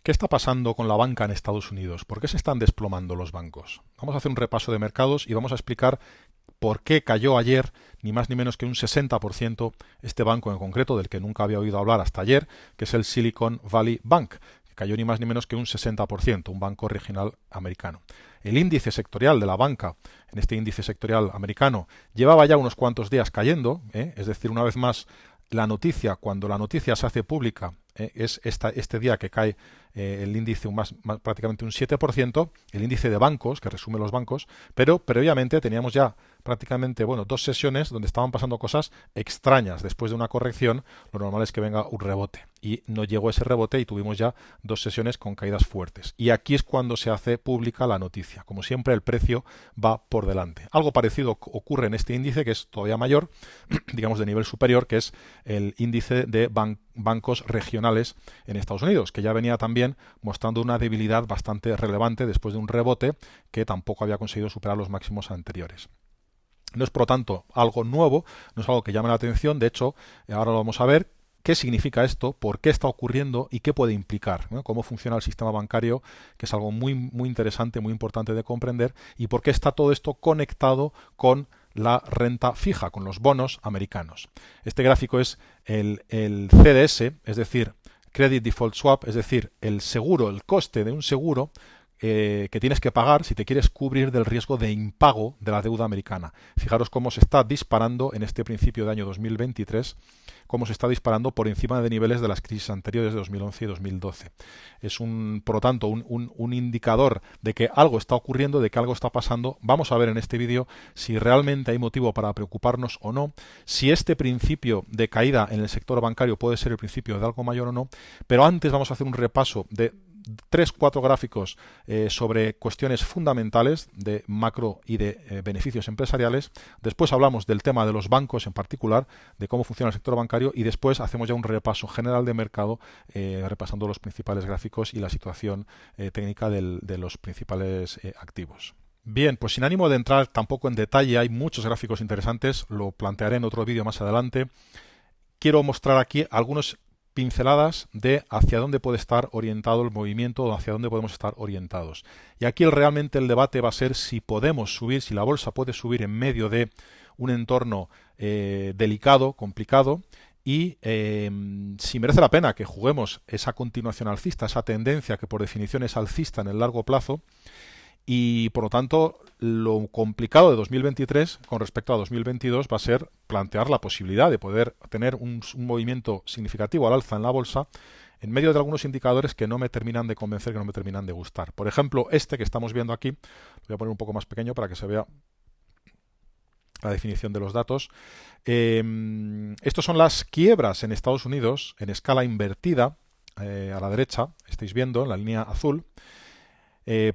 ¿Qué está pasando con la banca en Estados Unidos? ¿Por qué se están desplomando los bancos? Vamos a hacer un repaso de mercados y vamos a explicar por qué cayó ayer ni más ni menos que un 60% este banco en concreto, del que nunca había oído hablar hasta ayer, que es el Silicon Valley Bank, que cayó ni más ni menos que un 60%, un banco regional americano. El índice sectorial de la banca, en este índice sectorial americano, llevaba ya unos cuantos días cayendo, es decir, una vez más, la noticia, cuando la noticia se hace pública, es este día que cae el índice prácticamente un 7%, el índice de bancos, que resume los bancos, pero previamente teníamos ya prácticamente, bueno, 2 sesiones donde estaban pasando cosas extrañas. Después de una corrección, lo normal es que venga un rebote. Y no llegó ese rebote y tuvimos ya 2 sesiones con caídas fuertes. Y aquí es cuando se hace pública la noticia. Como siempre, el precio va por delante. Algo parecido ocurre en este índice, que es todavía mayor, digamos de nivel superior, que es el índice de bancos regionales en Estados Unidos, que ya venía también mostrando una debilidad bastante relevante después de un rebote que tampoco había conseguido superar los máximos anteriores. No es, por lo tanto, algo nuevo, no es algo que llame la atención. De hecho, ahora lo vamos a ver. ¿Qué significa esto? ¿Por qué está ocurriendo? ¿Y qué puede implicar? ¿No? ¿Cómo funciona el sistema bancario? Que es algo muy, muy interesante, muy importante de comprender. ¿Y por qué está todo esto conectado con la renta fija, con los bonos americanos? Este gráfico es el CDS, es decir, Credit Default Swap, es decir, el seguro, el coste de un seguro que tienes que pagar si te quieres cubrir del riesgo de impago de la deuda americana. Fijaros cómo se está disparando en este principio de año 2023, cómo se está disparando por encima de niveles de las crisis anteriores de 2011 y 2012. Es por lo tanto, un indicador de que algo está ocurriendo, de que algo está pasando. Vamos a ver en este vídeo si realmente hay motivo para preocuparnos o no, si este principio de caída en el sector bancario puede ser el principio de algo mayor o no, pero antes vamos a hacer un repaso de 3-4 gráficos sobre cuestiones fundamentales de macro y de beneficios empresariales. Después hablamos del tema de los bancos en particular, de cómo funciona el sector bancario, y después hacemos ya un repaso general de mercado, repasando los principales gráficos y la situación técnica de los principales activos. Bien, pues sin ánimo de entrar tampoco en detalle, hay muchos gráficos interesantes, lo plantearé en otro vídeo más adelante. Quiero mostrar aquí algunos pinceladas de hacia dónde puede estar orientado el movimiento o hacia dónde podemos estar orientados. Y aquí realmente el debate va a ser si podemos subir, si la bolsa puede subir en medio de un entorno delicado, complicado, y si merece la pena que juguemos esa continuación alcista, esa tendencia que por definición es alcista en el largo plazo. Y por lo tanto, lo complicado de 2023 con respecto a 2022 va a ser plantear la posibilidad de poder tener un movimiento significativo al alza en la bolsa en medio de algunos indicadores que no me terminan de convencer, que no me terminan de gustar. Por ejemplo, este que estamos viendo aquí, lo voy a poner un poco más pequeño para que se vea la definición de los datos. Estos son las quiebras en Estados Unidos en escala invertida, a la derecha, estáis viendo en la línea azul,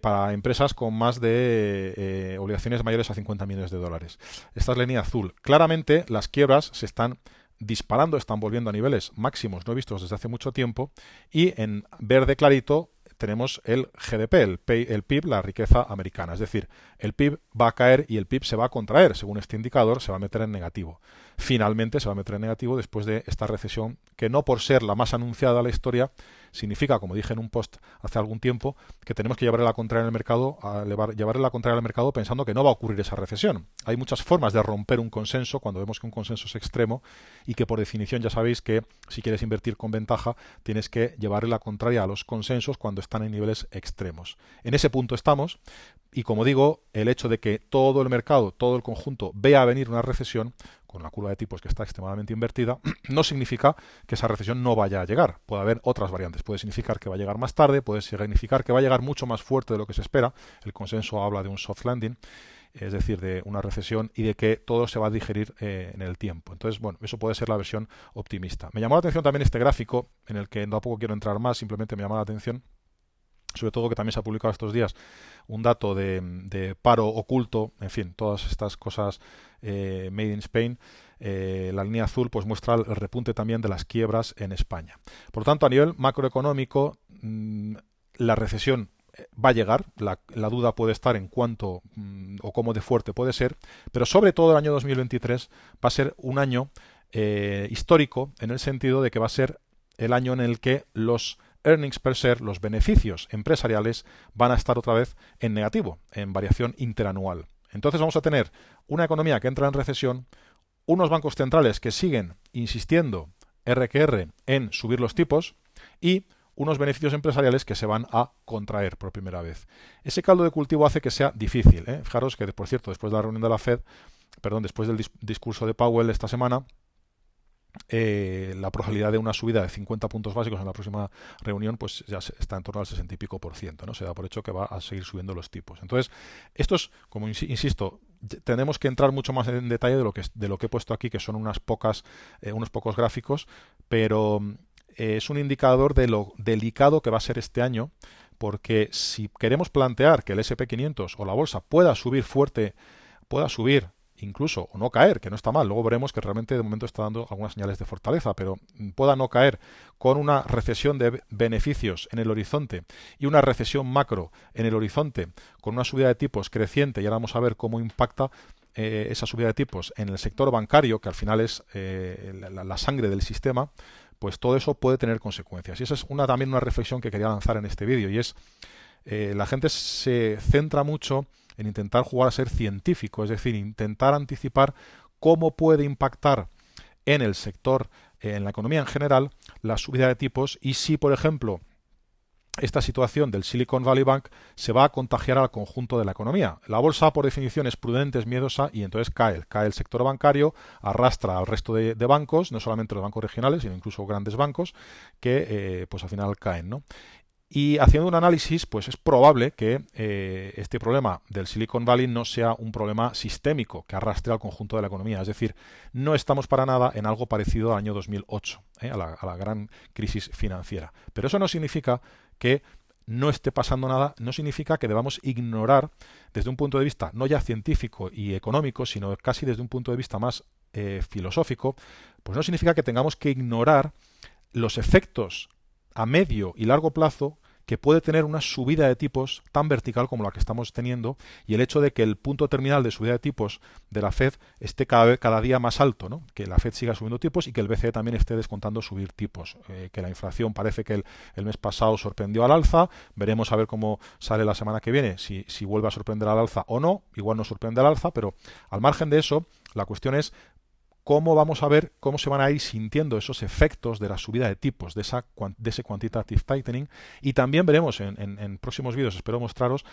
para empresas con más de obligaciones mayores a 50 millones de dólares. Esta es la línea azul. Claramente las quiebras se están disparando, están volviendo a niveles máximos no vistos desde hace mucho tiempo, y en verde clarito tenemos el GDP, el PIB, la riqueza americana. Es decir, el PIB va a caer y el PIB se va a contraer. Según este indicador, se va a meter en negativo. Finalmente se va a meter en negativo después de esta recesión, que no por ser la más anunciada de la historia, significa, como dije en un post hace algún tiempo, que tenemos que llevarle la contraria al mercado, llevarle la contraria al mercado pensando que no va a ocurrir esa recesión. Hay muchas formas de romper un consenso cuando vemos que un consenso es extremo y que por definición ya sabéis que si quieres invertir con ventaja tienes que llevarle la contraria a los consensos cuando están en niveles extremos. En ese punto estamos, y como digo, el hecho de que todo el mercado, todo el conjunto vea venir una recesión con la curva de tipos que está extremadamente invertida, no significa que esa recesión no vaya a llegar. Puede haber otras variantes. Puede significar que va a llegar más tarde, puede significar que va a llegar mucho más fuerte de lo que se espera. El consenso habla de un soft landing, es decir, de una recesión, y de que todo se va a digerir en el tiempo. Entonces, bueno, eso puede ser la versión optimista. Me llamó la atención también este gráfico, en el que tampoco quiero entrar más, simplemente me llamó la atención, sobre todo que también se ha publicado estos días un dato de paro oculto, en fin, todas estas cosas made in Spain. La línea azul pues muestra el repunte también de las quiebras en España. Por lo tanto, a nivel macroeconómico, la recesión va a llegar, la duda puede estar en cuánto o cómo de fuerte puede ser, pero sobre todo el año 2023 va a ser un año histórico, en el sentido de que va a ser el año en el que los earnings per share, los beneficios empresariales, van a estar otra vez en negativo, en variación interanual. Entonces vamos a tener una economía que entra en recesión, unos bancos centrales que siguen insistiendo R que R en subir los tipos y unos beneficios empresariales que se van a contraer por primera vez. Ese caldo de cultivo hace que sea difícil. Fijaros que, por cierto, después de la reunión de la Fed, después del discurso de Powell esta semana, la probabilidad de una subida de 50 puntos básicos en la próxima reunión pues ya está en torno al 60 y pico %, ¿no? Se da por hecho que va a seguir subiendo los tipos. Entonces, estos, como insisto, tenemos que entrar mucho más en detalle de lo que he puesto aquí, que son unos pocos gráficos, pero es un indicador de lo delicado que va a ser este año, porque si queremos plantear que el SP500 o la bolsa pueda subir incluso o no caer, que no está mal, luego veremos que realmente de momento está dando algunas señales de fortaleza, pero pueda no caer con una recesión de beneficios en el horizonte y una recesión macro en el horizonte, con una subida de tipos creciente, y ahora vamos a ver cómo impacta esa subida de tipos en el sector bancario, que al final es la sangre del sistema, pues todo eso puede tener consecuencias. Y esa es también una reflexión que quería lanzar en este vídeo, y es la gente se centra mucho en intentar jugar a ser científico, es decir, intentar anticipar cómo puede impactar en el sector, en la economía en general, la subida de tipos, y si, por ejemplo, esta situación del Silicon Valley Bank se va a contagiar al conjunto de la economía. La bolsa, por definición, es prudente, es miedosa, y entonces cae el sector bancario, arrastra al resto de bancos, no solamente los bancos regionales, sino incluso grandes bancos, que pues al final caen, ¿no? Y haciendo un análisis, pues es probable que este problema del Silicon Valley no sea un problema sistémico que arrastre al conjunto de la economía. Es decir, no estamos para nada en algo parecido al año 2008, a la gran crisis financiera. Pero eso no significa que no esté pasando nada, no significa que debamos ignorar desde un punto de vista no ya científico y económico, sino casi desde un punto de vista más filosófico, pues no significa que tengamos que ignorar los efectos a medio y largo plazo que puede tener una subida de tipos tan vertical como la que estamos teniendo, y el hecho de que el punto terminal de subida de tipos de la Fed esté cada día más alto, ¿no? Que la Fed siga subiendo tipos y que el BCE también esté descontando subir tipos, que la inflación parece que el mes pasado sorprendió al alza, veremos a ver cómo sale la semana que viene, si vuelve a sorprender al alza o no, igual no sorprende al alza, pero al margen de eso, la cuestión es cómo vamos a ver cómo se van a ir sintiendo esos efectos de la subida de tipos, de ese quantitative tightening, y también veremos en próximos vídeos, espero mostraros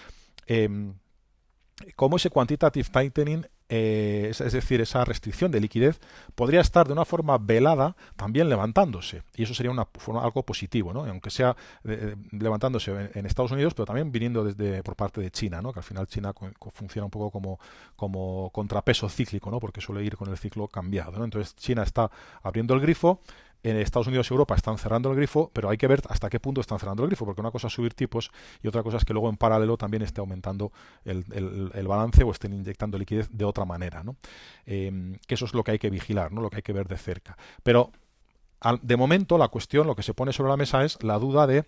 cómo ese quantitative tightening, es decir, esa restricción de liquidez, podría estar de una forma velada también levantándose, y eso sería algo positivo, ¿no? Aunque sea levantándose en Estados Unidos, pero también viniendo por parte de China, ¿no? Que al final China funciona un poco como contrapeso cíclico, ¿no? Porque suele ir con el ciclo cambiado, ¿no? Entonces China está abriendo el grifo, en Estados Unidos y Europa están cerrando el grifo, pero hay que ver hasta qué punto están cerrando el grifo, porque una cosa es subir tipos y otra cosa es que luego en paralelo también esté aumentando el balance o estén inyectando liquidez de otra manera, ¿no? Que eso es lo que hay que vigilar, ¿no? Lo que hay que ver de cerca. Pero de momento la cuestión, lo que se pone sobre la mesa es la duda de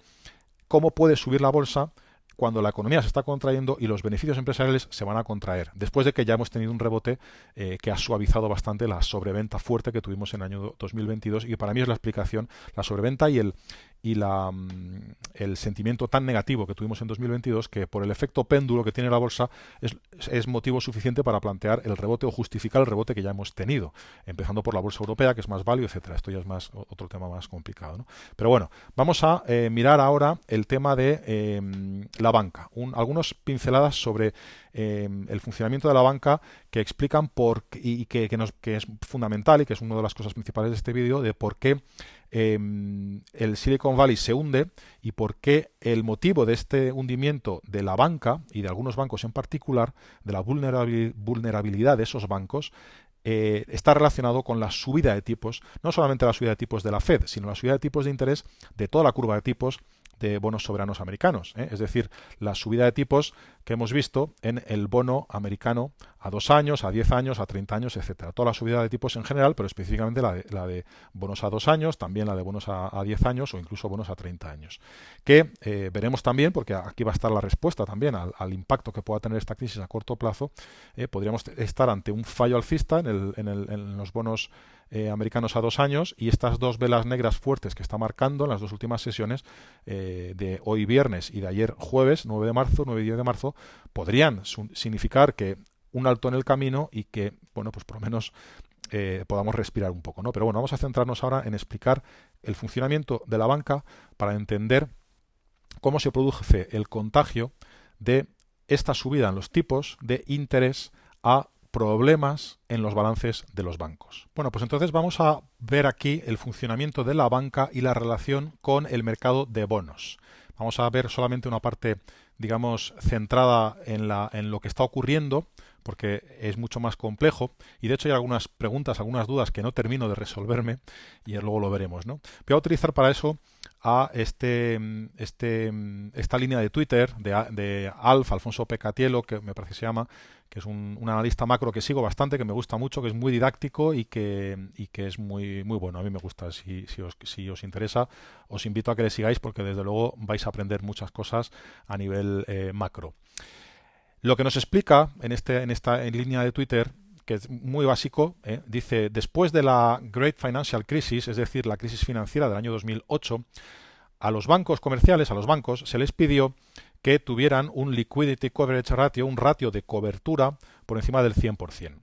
cómo puede subir la bolsa cuando la economía se está contrayendo y los beneficios empresariales se van a contraer, después de que ya hemos tenido un rebote que ha suavizado bastante la sobreventa fuerte que tuvimos en el año 2022, y para mí es la explicación, la sobreventa y el sentimiento tan negativo que tuvimos en 2022, que por el efecto péndulo que tiene la bolsa es motivo suficiente para plantear el rebote o justificar el rebote que ya hemos tenido, empezando por la bolsa europea, que es más value, etcétera. Esto ya es otro tema más complicado, ¿no? Pero bueno, vamos a mirar ahora el tema de la banca, algunas pinceladas sobre el funcionamiento de la banca que explican que es fundamental y que es una de las cosas principales de este vídeo, de por qué el Silicon Valley se hunde y por qué el motivo de este hundimiento de la banca y de algunos bancos en particular, de la vulnerabilidad de esos bancos, está relacionado con la subida de tipos, no solamente la subida de tipos de la Fed, sino la subida de tipos de interés de toda la curva de tipos de bonos soberanos americanos, es decir, la subida de tipos que hemos visto en el bono americano a 2 años, a 10 años, a 30 años, etcétera. Toda la subida de tipos en general, pero específicamente la de bonos a 2 años, también la de bonos a 10 años o incluso bonos a 30 años. Que veremos también, porque aquí va a estar la respuesta también al impacto que pueda tener esta crisis a corto plazo. Podríamos estar ante un fallo alcista en los bonos americanos a 2 años, y estas dos velas negras fuertes que está marcando en las dos últimas sesiones de hoy viernes y de ayer jueves 9 de marzo, 9 y 10 de marzo, podrían significar que un alto en el camino y que, bueno, pues por lo menos podamos respirar un poco, ¿no? Pero bueno, vamos a centrarnos ahora en explicar el funcionamiento de la banca para entender cómo se produce el contagio de esta subida en los tipos de interés a problemas en los balances de los bancos. Bueno, pues entonces vamos a ver aquí el funcionamiento de la banca y la relación con el mercado de bonos. Vamos a ver solamente una parte, digamos, centrada en lo que está ocurriendo, porque es mucho más complejo, y de hecho hay algunas preguntas, algunas dudas que no termino de resolverme, y luego lo veremos, ¿no? Voy a utilizar para eso a esta línea de Twitter de Alfonso Pecatielo, que me parece que se llama, que es un analista macro que sigo bastante, que me gusta mucho, que es muy didáctico y que es muy, muy bueno. A mí me gusta. Si os interesa, os invito a que le sigáis, porque desde luego vais a aprender muchas cosas a nivel macro. Lo que nos explica en esta línea de Twitter, que es muy básico, dice: después de la Great Financial Crisis, es decir, la crisis financiera del año 2008, a los bancos comerciales, a los bancos, se les pidió que tuvieran un Liquidity Coverage Ratio, un ratio de cobertura por encima del 100%.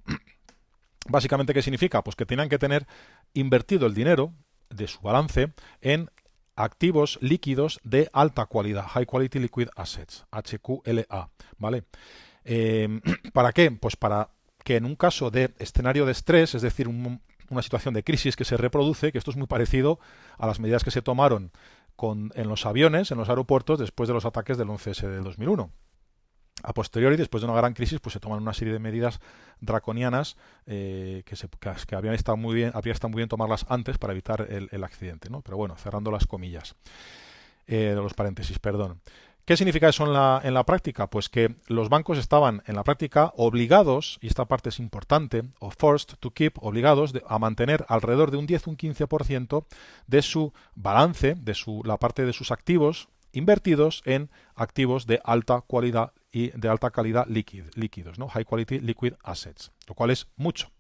Básicamente, ¿qué significa? Pues que tenían que tener invertido el dinero de su balance en activos líquidos de alta cualidad, High Quality Liquid Assets, HQLA, ¿vale? ¿Para qué? Pues para que en un caso de escenario de estrés, es decir, una situación de crisis que se reproduce, que esto es muy parecido a las medidas que se tomaron en los aviones, en los aeropuertos, después de los ataques del 11S del 2001. A posteriori, después de una gran crisis, pues se toman una serie de medidas draconianas que habría estado muy bien tomarlas antes para evitar el accidente, ¿no? Pero bueno, cerrando las comillas, los paréntesis, perdón. ¿Qué significa eso en la práctica? Pues que los bancos estaban en la práctica obligados, y esta parte es importante, o forced to keep, obligados a mantener alrededor de un 10 un 15% de su balance, la parte de sus activos invertidos en activos de alta cualidad y de alta calidad líquidos, ¿no? High Quality Liquid Assets, lo cual es mucho.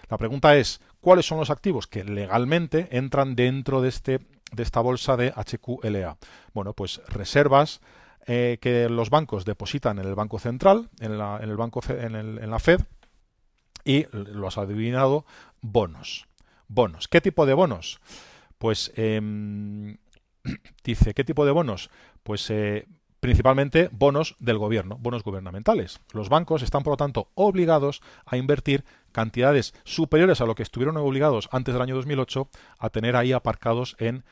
La pregunta es: ¿cuáles son los activos que legalmente entran dentro de esta bolsa de HQLA? Bueno, pues reservas que los bancos depositan en el Banco Central, en la Fed, y lo has adivinado, bonos. Bonos. ¿Qué tipo de bonos? Pues dice, ¿qué tipo de bonos? Pues principalmente bonos del gobierno, bonos gubernamentales. Los bancos están, por lo tanto, obligados a invertir cantidades superiores a lo que estuvieron obligados antes del año 2008 a tener ahí aparcados en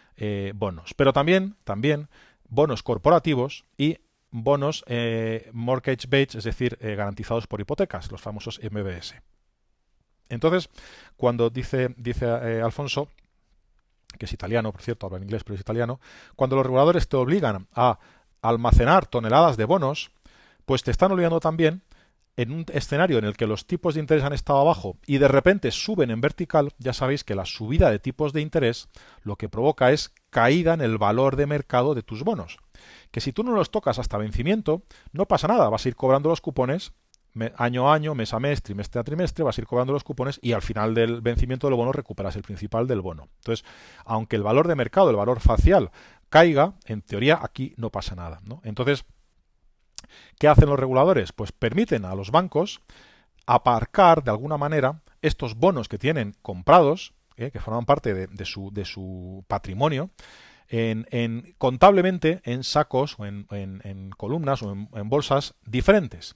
bonos. Pero también bonos corporativos y bonos mortgage-backed, es decir, garantizados por hipotecas, los famosos MBS. Entonces, cuando dice Alfonso, que es italiano, por cierto, habla en inglés, pero es italiano, cuando los reguladores te obligan a almacenar toneladas de bonos, pues te están obligando también, en un escenario en el que los tipos de interés han estado abajo y de repente suben en vertical. Ya sabéis que la subida de tipos de interés lo que provoca es caída en el valor de mercado de tus bonos. Que si tú no los tocas hasta vencimiento, no pasa nada, vas a ir cobrando los cupones año a año, mes a mes, trimestre a trimestre, vas a ir cobrando los cupones y al final del vencimiento del bono recuperas el principal del bono. Entonces, aunque el valor de mercado, el valor facial, caiga, en teoría aquí no pasa nada, ¿no? Entonces, ¿qué hacen los reguladores? Pues permiten a los bancos aparcar de alguna manera estos bonos que tienen comprados, que forman parte de su patrimonio, contablemente en sacos o en columnas o en bolsas diferentes.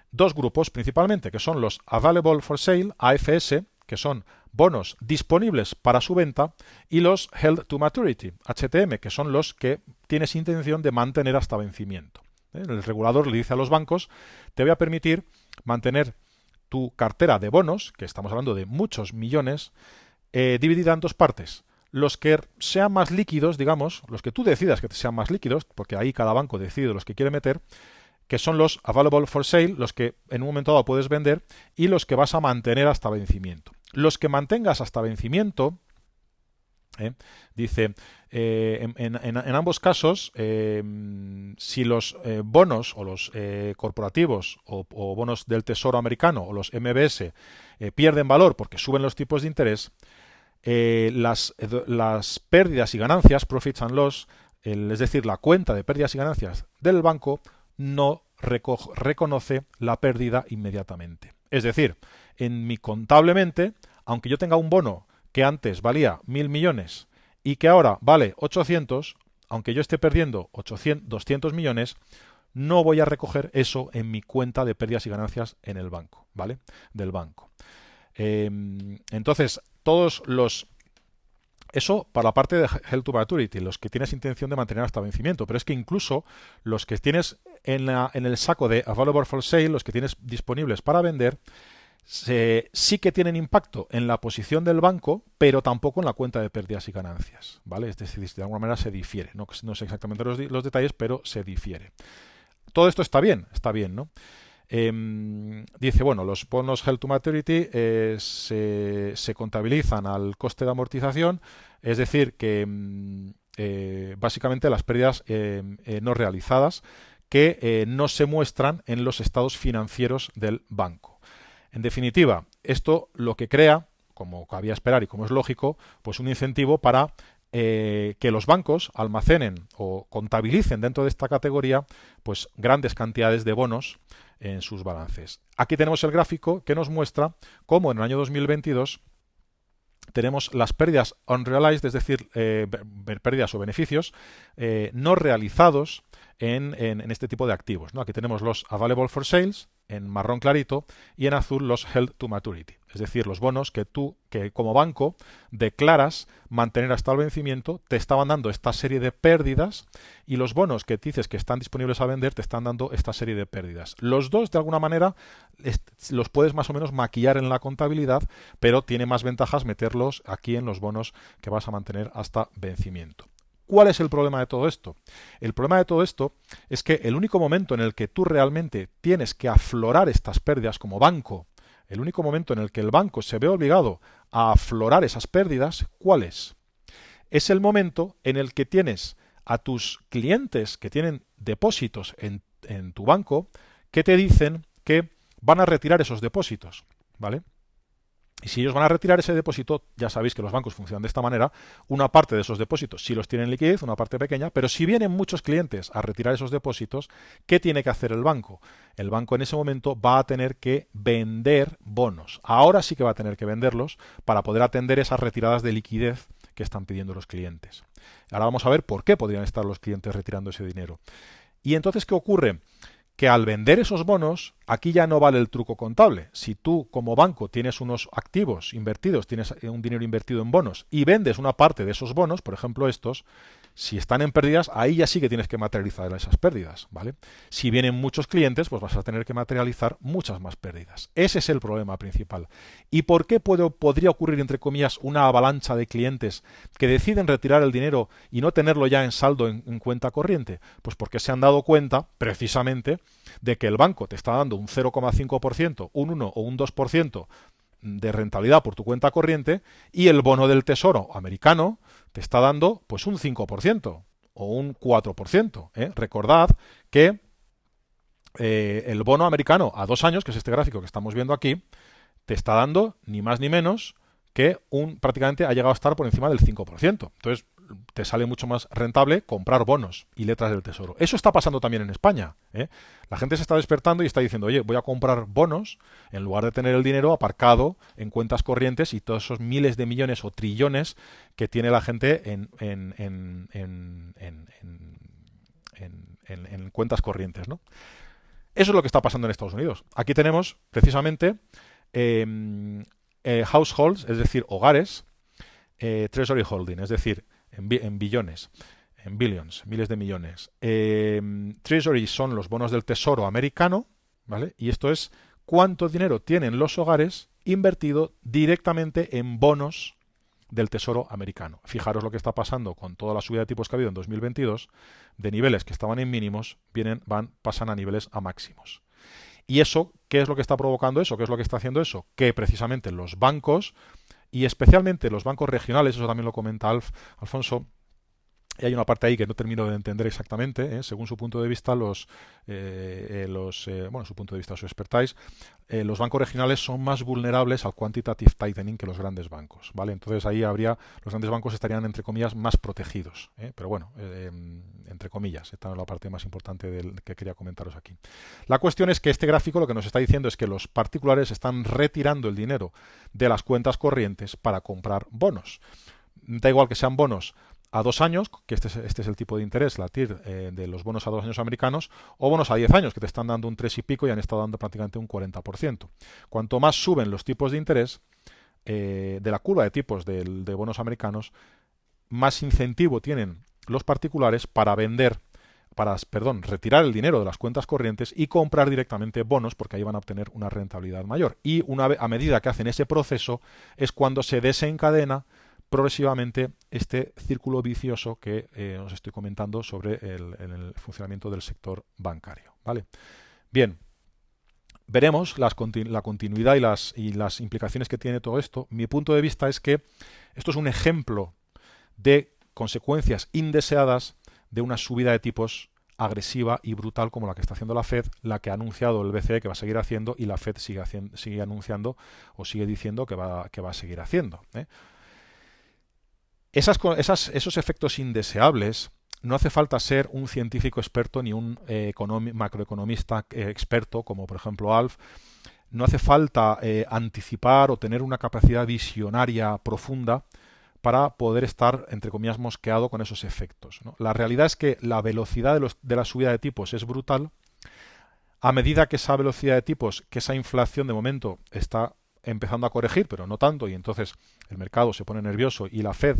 Dos grupos principalmente, que son los Available for Sale, AFS, que son bonos disponibles para su venta, y los Held to Maturity, HTM, que son los que tienes intención de mantener hasta vencimiento. El regulador le dice a los bancos: te voy a permitir mantener tu cartera de bonos, que estamos hablando de muchos millones, dividida en dos partes. Los que sean más líquidos, digamos, los que tú decidas que sean más líquidos, porque ahí cada banco decide los que quiere meter, que son los available for sale, los que en un momento dado puedes vender, y los que vas a mantener hasta vencimiento. Los que mantengas hasta vencimiento, dice, en ambos casos, si los bonos o los corporativos o bonos del Tesoro americano o los MBS pierden valor porque suben los tipos de interés, las pérdidas y ganancias, profits and loss, es decir, la cuenta de pérdidas y ganancias del banco, no reconoce la pérdida inmediatamente. Es decir, contablemente, aunque yo tenga un bono que antes valía 1.000 millones y que ahora vale 800, aunque yo esté perdiendo 200 millones, no voy a recoger eso en mi cuenta de pérdidas y ganancias en el banco, ¿vale? Del banco. Entonces, eso para la parte de Held to Maturity, los que tienes intención de mantener hasta vencimiento, pero es que incluso los que tienes en el saco de Available for Sale, los que tienes disponibles para vender, sí que tienen impacto en la posición del banco, pero tampoco en la cuenta de pérdidas y ganancias, ¿vale? Es decir, de alguna manera se difiere. No sé exactamente los detalles, pero se difiere. Todo esto está bien, ¿no? Dice, bueno, los bonos Held to Maturity se contabilizan al coste de amortización, es decir, que básicamente las pérdidas no realizadas que no se muestran en los estados financieros del banco. En definitiva, esto lo que crea, como cabía esperar y como es lógico, pues un incentivo para que los bancos almacenen o contabilicen dentro de esta categoría pues grandes cantidades de bonos en sus balances. Aquí tenemos el gráfico que nos muestra cómo en el año 2022 tenemos las pérdidas unrealized, es decir, pérdidas o beneficios no realizados en este tipo de activos, ¿no? Aquí tenemos los available for sales en marrón clarito y en azul los held to maturity, es decir, los bonos que tú, que como banco declaras mantener hasta el vencimiento, te estaban dando esta serie de pérdidas, y los bonos que dices que están disponibles a vender te están dando esta serie de pérdidas. Los dos, de alguna manera, los puedes más o menos maquillar en la contabilidad, pero tiene más ventajas meterlos aquí en los bonos que vas a mantener hasta vencimiento. ¿Cuál es el problema de todo esto? El problema de todo esto es que el único momento en el que tú realmente tienes que aflorar estas pérdidas como banco, el único momento en el que el banco se ve obligado a aflorar esas pérdidas, ¿cuál es? Es el momento en el que tienes a tus clientes que tienen depósitos en tu banco que te dicen que van a retirar esos depósitos, ¿vale? Y si ellos van a retirar ese depósito, ya sabéis que los bancos funcionan de esta manera, una parte de esos depósitos sí los tienen liquidez, una parte pequeña, pero si vienen muchos clientes a retirar esos depósitos, ¿qué tiene que hacer el banco? El banco en ese momento va a tener que vender bonos. Ahora sí que va a tener que venderlos para poder atender esas retiradas de liquidez que están pidiendo los clientes. Ahora vamos a ver por qué podrían estar los clientes retirando ese dinero. Y entonces, ¿qué ocurre? Que al vender esos bonos, aquí ya no vale el truco contable. Si tú como banco tienes unos activos invertidos, tienes un dinero invertido en bonos y vendes una parte de esos bonos, por ejemplo estos, si están en pérdidas, ahí ya sí que tienes que materializar esas pérdidas, ¿vale? Si vienen muchos clientes, pues vas a tener que materializar muchas más pérdidas. Ese es el problema principal. ¿Y por qué podría ocurrir, entre comillas, una avalancha de clientes que deciden retirar el dinero y no tenerlo ya en saldo en cuenta corriente? Pues porque se han dado cuenta, precisamente, de que el banco te está dando un 0,5%, un 1 o un 2% de rentabilidad por tu cuenta corriente, y el bono del Tesoro americano te está dando pues un 5% o un 4%. Recordad que el bono americano a 2 años, que es este gráfico que estamos viendo aquí, te está dando ni más ni menos que prácticamente ha llegado a estar por encima del 5%. Entonces te sale mucho más rentable comprar bonos y letras del Tesoro. Eso está pasando también en España. La gente se está despertando y está diciendo, oye, voy a comprar bonos en lugar de tener el dinero aparcado en cuentas corrientes y todos esos miles de millones o trillones que tiene la gente en cuentas corrientes, ¿no? Eso es lo que está pasando en Estados Unidos. Aquí tenemos precisamente households, es decir, hogares, treasury holding, es decir, en billones, en billions, miles de millones. Treasury son los bonos del Tesoro americano, ¿vale? Y esto es cuánto dinero tienen los hogares invertido directamente en bonos del Tesoro americano. Fijaros lo que está pasando con toda la subida de tipos que ha habido en 2022, de niveles que estaban en mínimos, pasan a niveles a máximos. ¿Y eso qué es lo que está provocando eso? ¿Qué es lo que está haciendo eso? Que precisamente los bancos, y especialmente los bancos regionales, eso también lo comenta Alfonso, Y hay una parte ahí que no termino de entender exactamente. Según su punto de vista, bueno, su punto de vista, su expertise, los bancos regionales son más vulnerables al quantitative tightening que los grandes bancos, ¿vale? Entonces ahí los grandes bancos estarían, entre comillas, más protegidos, pero bueno, entre comillas, esta es la parte más importante que quería comentaros aquí. La cuestión es que este gráfico lo que nos está diciendo es que los particulares están retirando el dinero de las cuentas corrientes para comprar bonos. Da igual que sean bonos a 2 años, que este es el tipo de interés, la TIR, de los bonos a 2 años americanos, o bonos a 10 años, que te están dando un 3 y pico y han estado dando prácticamente un 40%. Cuanto más suben los tipos de interés de la curva de tipos de bonos americanos, más incentivo tienen los particulares para retirar el dinero de las cuentas corrientes y comprar directamente bonos, porque ahí van a obtener una rentabilidad mayor. Y a medida que hacen ese proceso es cuando se desencadena progresivamente este círculo vicioso que os estoy comentando sobre el funcionamiento del sector bancario, ¿vale? Bien, veremos la continuidad y las implicaciones que tiene todo esto. Mi punto de vista es que esto es un ejemplo de consecuencias indeseadas de una subida de tipos agresiva y brutal como la que está haciendo la Fed, la que ha anunciado el BCE que va a seguir haciendo, y la Fed sigue anunciando o sigue diciendo que va a seguir haciendo, Esos efectos indeseables no hace falta ser un científico experto ni un macroeconomista experto como por ejemplo Alf. No hace falta anticipar o tener una capacidad visionaria profunda para poder estar, entre comillas, mosqueado con esos efectos, ¿no? La realidad es que la velocidad de la subida de tipos es brutal. A medida que esa velocidad de tipos, que esa inflación de momento está empezando a corregir, pero no tanto, y entonces el mercado se pone nervioso y la Fed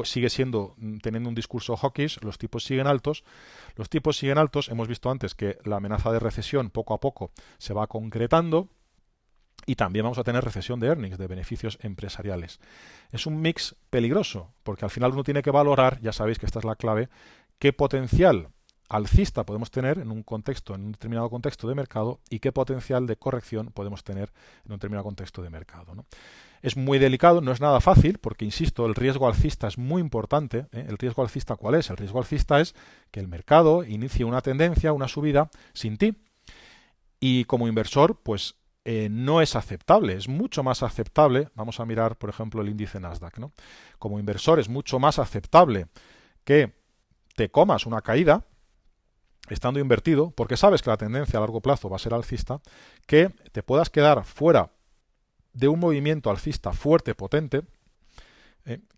sigue teniendo un discurso hawkish, los tipos siguen altos. Los tipos siguen altos, hemos visto antes que la amenaza de recesión poco a poco se va concretando y también vamos a tener recesión de earnings, de beneficios empresariales. Es un mix peligroso, porque al final uno tiene que valorar, ya sabéis que esta es la clave, qué potencial alcista podemos tener en un determinado contexto de mercado y qué potencial de corrección podemos tener en un determinado contexto de mercado, ¿no? Es muy delicado, no es nada fácil, porque, insisto, el riesgo alcista es muy importante. ¿El riesgo alcista cuál es? El riesgo alcista es que el mercado inicie una tendencia, una subida, sin ti. Y como inversor, pues no es aceptable, es mucho más aceptable. Vamos a mirar, por ejemplo, el índice Nasdaq, ¿no? Como inversor es mucho más aceptable que te comas una caída estando invertido, porque sabes que la tendencia a largo plazo va a ser alcista, que te puedas quedar fuera de un movimiento alcista fuerte, potente,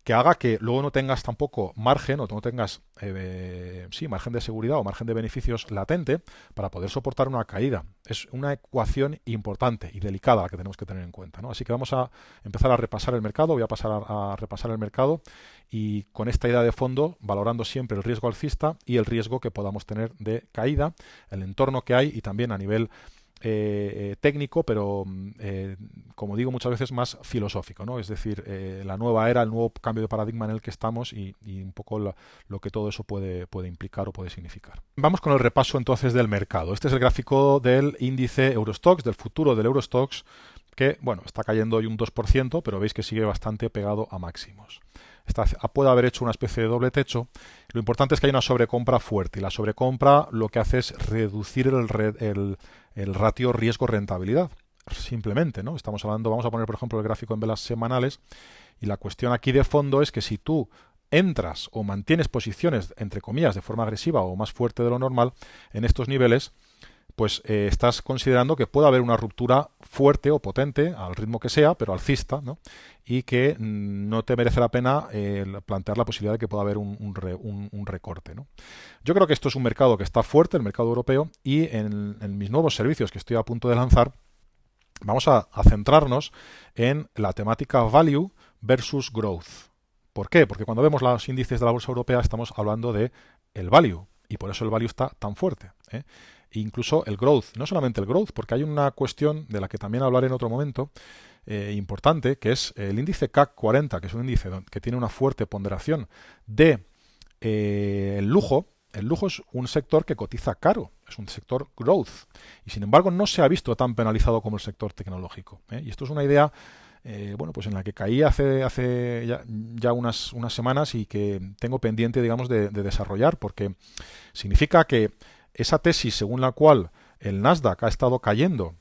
que haga que luego no tengas tampoco margen, o no tengas margen de seguridad o margen de beneficios latente para poder soportar una caída. Es una ecuación importante y delicada la que tenemos que tener en cuenta, ¿no? Así que vamos a empezar a repasar el mercado. Voy a pasar a repasar el mercado y con esta idea de fondo, valorando siempre el riesgo alcista y el riesgo que podamos tener de caída, el entorno que hay y también a nivel técnico, pero como digo muchas veces más filosófico, ¿no? Es decir, la nueva era, el nuevo cambio de paradigma en el que estamos y un poco lo que todo eso puede implicar o puede significar. Vamos con el repaso entonces del mercado. Este es el gráfico del índice Eurostoxx, del futuro del Eurostoxx, que bueno, está cayendo hoy un 2%, pero veis que sigue bastante pegado a máximos. Puede haber hecho una especie de doble techo. Lo importante es que hay una sobrecompra fuerte, y la sobrecompra lo que hace es reducir el ratio riesgo-rentabilidad. Simplemente, ¿no? Vamos a poner por ejemplo el gráfico en velas semanales, y la cuestión aquí de fondo es que si tú entras o mantienes posiciones, entre comillas, de forma agresiva o más fuerte de lo normal en estos niveles, pues estás considerando que puede haber una ruptura fuerte o potente, al ritmo que sea, pero alcista, ¿no? Y que no te merece la pena plantear la posibilidad de que pueda haber un recorte, ¿no? Yo creo que esto es un mercado que está fuerte, el mercado europeo, y en mis nuevos servicios que estoy a punto de lanzar, vamos a centrarnos en la temática value versus growth. ¿Por qué? Porque cuando vemos los índices de la bolsa europea estamos hablando de el value, y por eso el value está tan fuerte, ¿eh? Incluso el growth, no solamente el growth, porque hay una cuestión de la que también hablaré en otro momento, importante, que es el índice CAC 40, que es un índice que tiene una fuerte ponderación de el lujo. El lujo es un sector que cotiza caro, es un sector growth, y sin embargo no se ha visto tan penalizado como el sector tecnológico, ¿eh? Y esto es una idea bueno, pues en la que caí hace ya unas semanas y que tengo pendiente, digamos, de desarrollar, porque significa que esa tesis según la cual el Nasdaq ha estado cayendo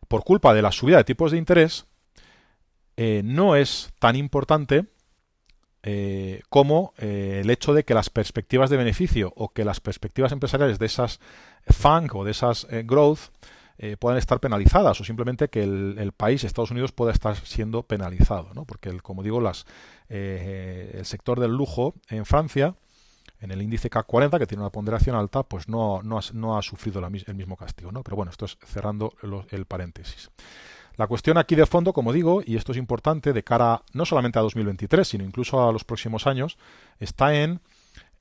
por culpa de la subida de tipos de interés no es tan importante como el hecho de que las perspectivas de beneficio o que las perspectivas empresariales de esas FANG o de esas growth puedan estar penalizadas, o simplemente que el país, Estados Unidos, pueda estar siendo penalizado, ¿no? Porque, como digo, el sector del lujo en Francia, en el índice CAC 40, que tiene una ponderación alta, pues no ha sufrido el mismo castigo, ¿no? Pero bueno, esto es cerrando el paréntesis. La cuestión aquí de fondo, como digo, y esto es importante de cara no solamente a 2023, sino incluso a los próximos años, está en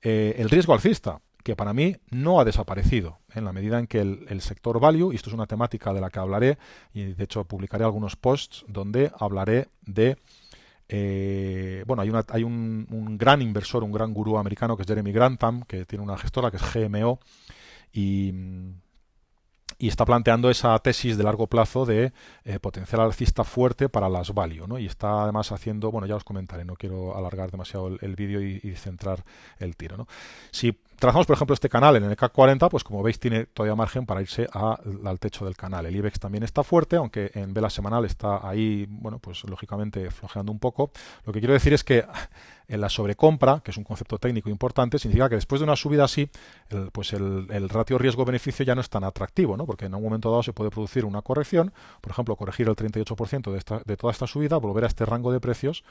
el riesgo alcista, que para mí no ha desaparecido, en la medida en que el sector value, y esto es una temática de la que hablaré, y de hecho publicaré algunos posts donde hablaré de bueno, hay un gran inversor, un gran gurú americano que es Jeremy Grantham, que tiene una gestora que es GMO, y está planteando esa tesis de largo plazo de potencial alcista fuerte para las value, ¿no? Y está además haciendo, bueno, ya os comentaré, no quiero alargar demasiado el vídeo y centrar el tiro, ¿no? Si trazamos, por ejemplo, este canal en el CAC 40, pues como veis tiene todavía margen para irse al techo del canal. El IBEX también está fuerte, aunque en vela semanal está ahí, bueno, pues lógicamente flojeando un poco. Lo que quiero decir es que en la sobrecompra, que es un concepto técnico importante, significa que después de una subida así, el ratio riesgo-beneficio ya no es tan atractivo, ¿no? Porque en un momento dado se puede producir una corrección, por ejemplo, corregir el 38% de toda esta subida, volver a este rango de precios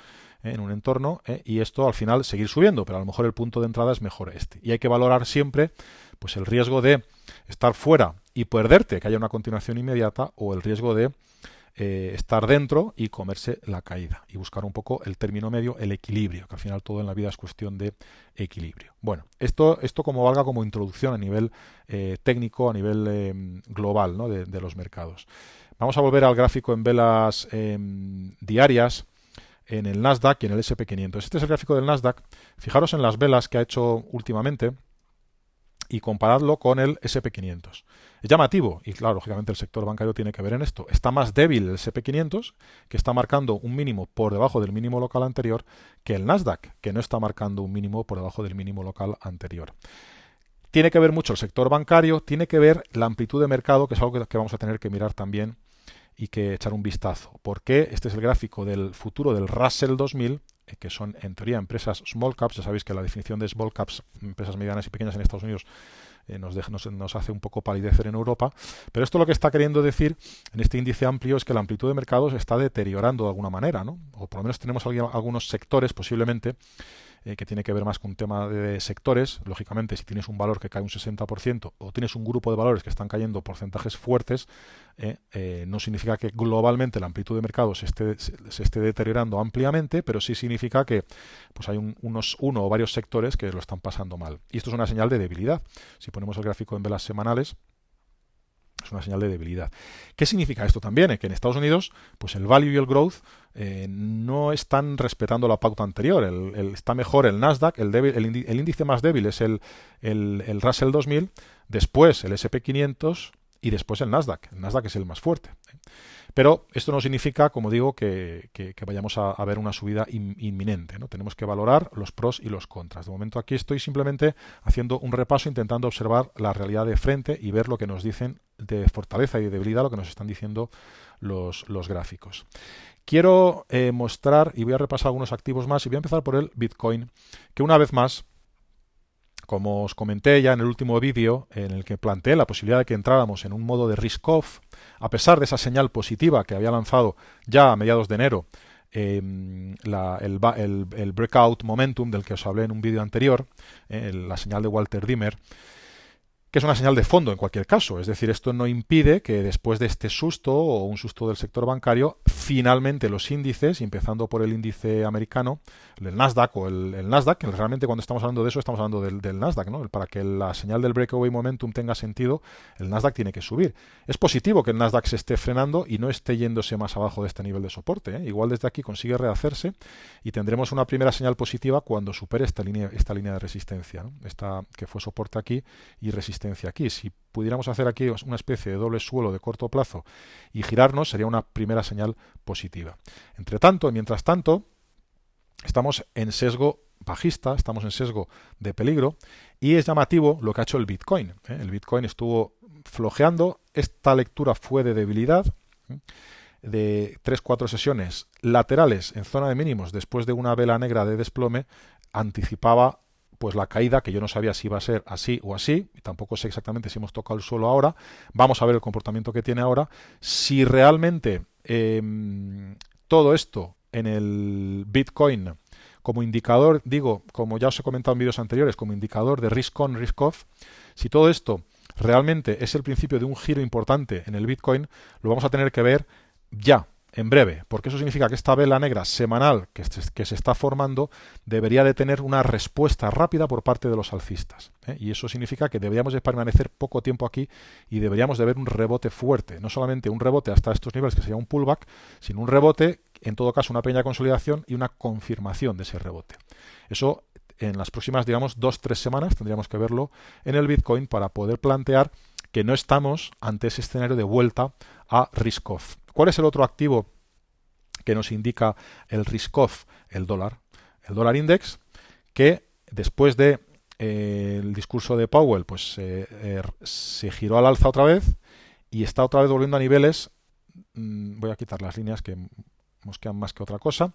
en un entorno y esto al final seguir subiendo, pero a lo mejor el punto de entrada es mejor este. Y hay que valorar siempre pues el riesgo de estar fuera y perderte, que haya una continuación inmediata, o el riesgo de estar dentro y comerse la caída y buscar un poco el término medio, el equilibrio, que al final todo en la vida es cuestión de equilibrio. Bueno, esto como valga como introducción a nivel técnico, a nivel global, ¿no? de los mercados. Vamos a volver al gráfico en velas diarias en el Nasdaq y en el S&P 500. Este es el gráfico del Nasdaq. Fijaros en las velas que ha hecho últimamente y comparadlo con el S&P 500. Es llamativo, y claro, lógicamente el sector bancario tiene que ver en esto. Está más débil el S&P 500, que está marcando un mínimo por debajo del mínimo local anterior, que el Nasdaq, que no está marcando un mínimo por debajo del mínimo local anterior. Tiene que ver mucho el sector bancario, tiene que ver la amplitud de mercado, que es algo que vamos a tener que mirar también y que echar un vistazo. Porque este es el gráfico del futuro del Russell 2000, que son en teoría empresas small caps. Ya sabéis que la definición de small caps, empresas medianas y pequeñas en Estados Unidos, nos hace un poco palidecer en Europa, pero esto lo que está queriendo decir en este índice amplio es que la amplitud de mercado se está deteriorando de alguna manera, ¿no? O por lo menos tenemos algunos sectores posiblemente que tiene que ver más con un tema de sectores. Lógicamente, si tienes un valor que cae un 60% o tienes un grupo de valores que están cayendo porcentajes fuertes, no significa que globalmente la amplitud de mercado se esté deteriorando ampliamente, pero sí significa que pues hay uno o varios sectores que lo están pasando mal. Y esto es una señal de debilidad. Si ponemos el gráfico en velas semanales, es una señal de debilidad. ¿Qué significa esto también? Que en Estados Unidos pues el value y el growth no están respetando la pauta anterior. Está mejor el Nasdaq, el índice más débil es el Russell 2000, después el S&P 500 y después el Nasdaq. El Nasdaq es el más fuerte. Pero esto no significa, como digo, que vayamos a ver una subida inminente, ¿no? Tenemos que valorar los pros y los contras. De momento aquí estoy simplemente haciendo un repaso, intentando observar la realidad de frente y ver lo que nos dicen de fortaleza y de debilidad, lo que nos están diciendo los gráficos. Quiero mostrar, y voy a repasar algunos activos más, y voy a empezar por el Bitcoin, que una vez más, como os comenté ya en el último vídeo, en el que planteé la posibilidad de que entráramos en un modo de risk-off, a pesar de esa señal positiva que había lanzado ya a mediados de enero el breakout momentum del que os hablé en un vídeo anterior, la señal de Walter Dimmer, que es una señal de fondo en cualquier caso. Es decir, esto no impide que después de este susto o un susto del sector bancario, finalmente los índices, empezando por el índice americano, el Nasdaq o el Nasdaq, que realmente cuando estamos hablando de eso estamos hablando del Nasdaq, ¿no? Para que la señal del breakaway momentum tenga sentido, el Nasdaq tiene que subir. Es positivo que el Nasdaq se esté frenando y no esté yéndose más abajo de este nivel de soporte, ¿eh? Igual desde aquí consigue rehacerse y tendremos una primera señal positiva cuando supere esta línea de resistencia, ¿no? Esta que fue soporte aquí y resistencia resistencia aquí. Si pudiéramos hacer aquí una especie de doble suelo de corto plazo y girarnos, sería una primera señal positiva. Entre tanto, mientras tanto, estamos en sesgo bajista, estamos en sesgo de peligro, y es llamativo lo que ha hecho el Bitcoin. El Bitcoin estuvo flojeando, esta lectura fue de debilidad, de 3-4 sesiones laterales en zona de mínimos después de una vela negra de desplome, anticipaba pues la caída, que yo no sabía si iba a ser así o así, y tampoco sé exactamente si hemos tocado el suelo ahora. Vamos a ver el comportamiento que tiene ahora. Si realmente todo esto en el Bitcoin como indicador, digo, como ya os he comentado en vídeos anteriores, como indicador de risk on, risk off, si todo esto realmente es el principio de un giro importante en el Bitcoin, lo vamos a tener que ver ya, en breve, porque eso significa que esta vela negra semanal que se está formando debería de tener una respuesta rápida por parte de los alcistas, y eso significa que deberíamos de permanecer poco tiempo aquí y deberíamos de ver un rebote fuerte, no solamente un rebote hasta estos niveles que sería un pullback, sino un rebote, en todo caso una pequeña consolidación y una confirmación de ese rebote. Eso en las próximas, digamos, 2-3 semanas tendríamos que verlo en el Bitcoin para poder plantear que no estamos ante ese escenario de vuelta a risk off. ¿Cuál es el otro activo que nos indica el risk off? El dólar index, que después de el discurso de Powell pues se giró al alza otra vez y está otra vez volviendo a niveles, voy a quitar las líneas que mosquean más que otra cosa,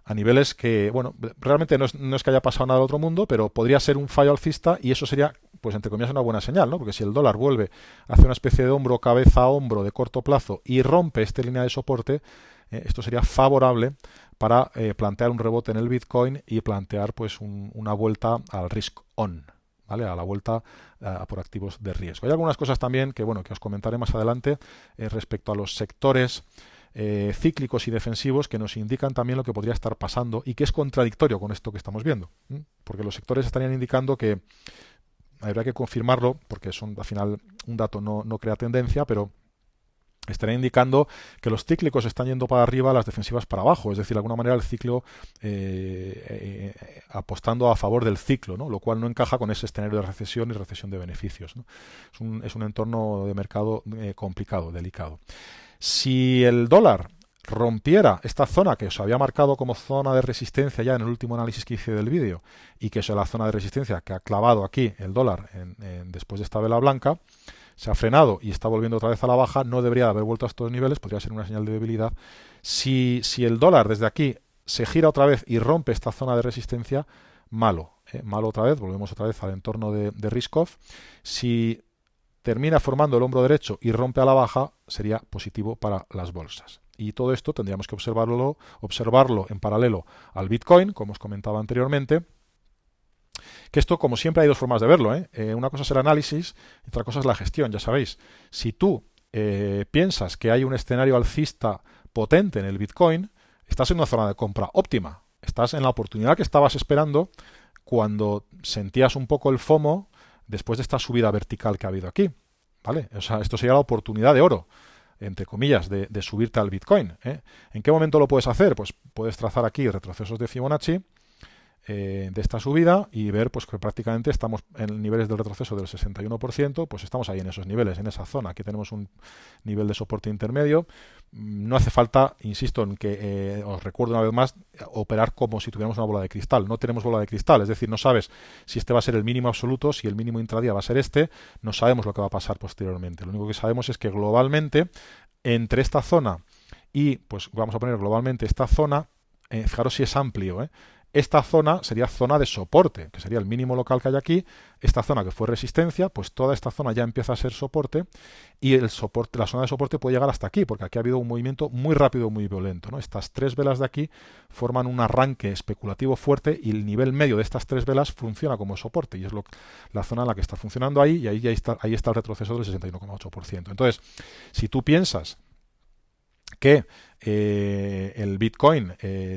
a niveles que, bueno, realmente no es que haya pasado nada del otro mundo, pero podría ser un fallo alcista y eso sería, pues entre comillas, una buena señal, ¿no? Porque si el dólar vuelve a hacer una especie de hombro, cabeza a hombro de corto plazo y rompe esta línea de soporte, esto sería favorable para plantear un rebote en el Bitcoin y plantear pues una vuelta al risk on, ¿vale? A la vuelta por activos de riesgo. Hay algunas cosas también que, bueno, que os comentaré más adelante respecto a los sectores cíclicos y defensivos que nos indican también lo que podría estar pasando y que es contradictorio con esto que estamos viendo, porque los sectores estarían indicando que habría que confirmarlo, porque son al final un dato no crea tendencia, pero estaría indicando que los cíclicos están yendo para arriba, las defensivas para abajo, es decir, de alguna manera el ciclo apostando a favor del ciclo, ¿no? Lo cual no encaja con ese escenario de recesión y recesión de beneficios, ¿no? Es un entorno de mercado complicado, delicado. Si el dólar rompiera esta zona que os había marcado como zona de resistencia ya en el último análisis que hice del vídeo y que es la zona de resistencia que ha clavado aquí el dólar después de esta vela blanca, se ha frenado y está volviendo otra vez a la baja, no debería haber vuelto a estos niveles, podría ser una señal de debilidad. Si el dólar desde aquí se gira otra vez y rompe esta zona de resistencia, malo otra vez, volvemos otra vez al entorno de risk off. Si termina formando el hombro derecho y rompe a la baja, sería positivo para las bolsas. Y todo esto tendríamos que observarlo en paralelo al Bitcoin, como os comentaba anteriormente, que esto, como siempre, hay dos formas de verlo, una cosa es el análisis y otra cosa es la gestión, ya sabéis. Si tú piensas que hay un escenario alcista potente en el Bitcoin, estás en una zona de compra óptima. Estás en la oportunidad que estabas esperando cuando sentías un poco el FOMO después de esta subida vertical que ha habido aquí, ¿vale? O sea, esto sería la oportunidad de oro, entre comillas, de subirte al Bitcoin, ¿En qué momento lo puedes hacer? Pues puedes trazar aquí retrocesos de Fibonacci de esta subida y ver pues que prácticamente estamos en niveles del retroceso del 61%, pues estamos ahí en esos niveles, en esa zona. Aquí tenemos un nivel de soporte intermedio. No hace falta, insisto, en que os recuerdo una vez más, operar como si tuviéramos una bola de cristal. No tenemos bola de cristal, es decir, no sabes si este va a ser el mínimo absoluto, si el mínimo intradía va a ser este, no sabemos lo que va a pasar posteriormente. Lo único que sabemos es que globalmente, entre esta zona y, pues vamos a poner globalmente esta zona, fijaros si es amplio, esta zona sería zona de soporte, que sería el mínimo local que hay aquí. Esta zona que fue resistencia, pues toda esta zona ya empieza a ser soporte y la zona de soporte puede llegar hasta aquí, porque aquí ha habido un movimiento muy rápido, muy violento, ¿no? Estas tres velas de aquí forman un arranque especulativo fuerte y el nivel medio de estas tres velas funciona como soporte y es la zona en la que está funcionando ahí y ahí está el retroceso del 61,8%. Entonces, si tú piensas que el Bitcoin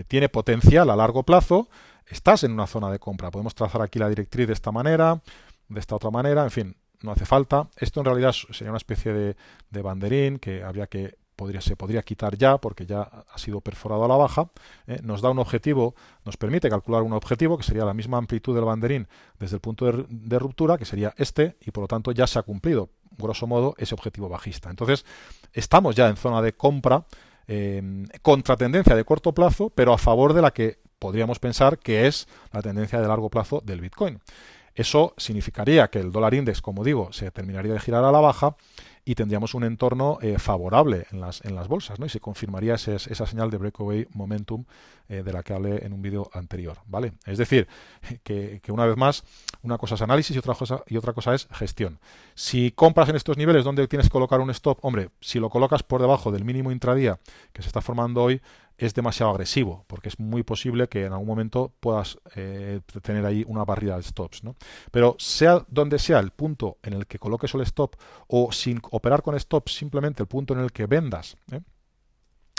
tiene potencial a largo plazo, estás en una zona de compra. Podemos trazar aquí la directriz de esta manera, de esta otra manera, en fin, no hace falta. Esto en realidad sería una especie de banderín que habría que se podría quitar ya porque ya ha sido perforado a la baja. Nos da un objetivo, nos permite calcular un objetivo que sería la misma amplitud del banderín desde el punto de ruptura, que sería este, y por lo tanto ya se ha cumplido, grosso modo, ese objetivo bajista. Entonces, estamos ya en zona de compra, contra tendencia de corto plazo, pero a favor de la que podríamos pensar que es la tendencia de largo plazo del Bitcoin. Eso significaría que el dólar index, como digo, se terminaría de girar a la baja y tendríamos un entorno favorable en las bolsas, ¿no? Y se confirmaría esa señal de breakaway momentum de la que hablé en un vídeo anterior, ¿vale? Es decir, que una vez más, una cosa es análisis y otra cosa es gestión. Si compras en estos niveles, ¿dónde tienes que colocar un stop? Hombre, si lo colocas por debajo del mínimo intradía que se está formando hoy, es demasiado agresivo, porque es muy posible que en algún momento puedas tener ahí una barrera de stops, ¿no? Pero sea donde sea el punto en el que coloques el stop, o sin operar con stop, simplemente el punto en el que vendas,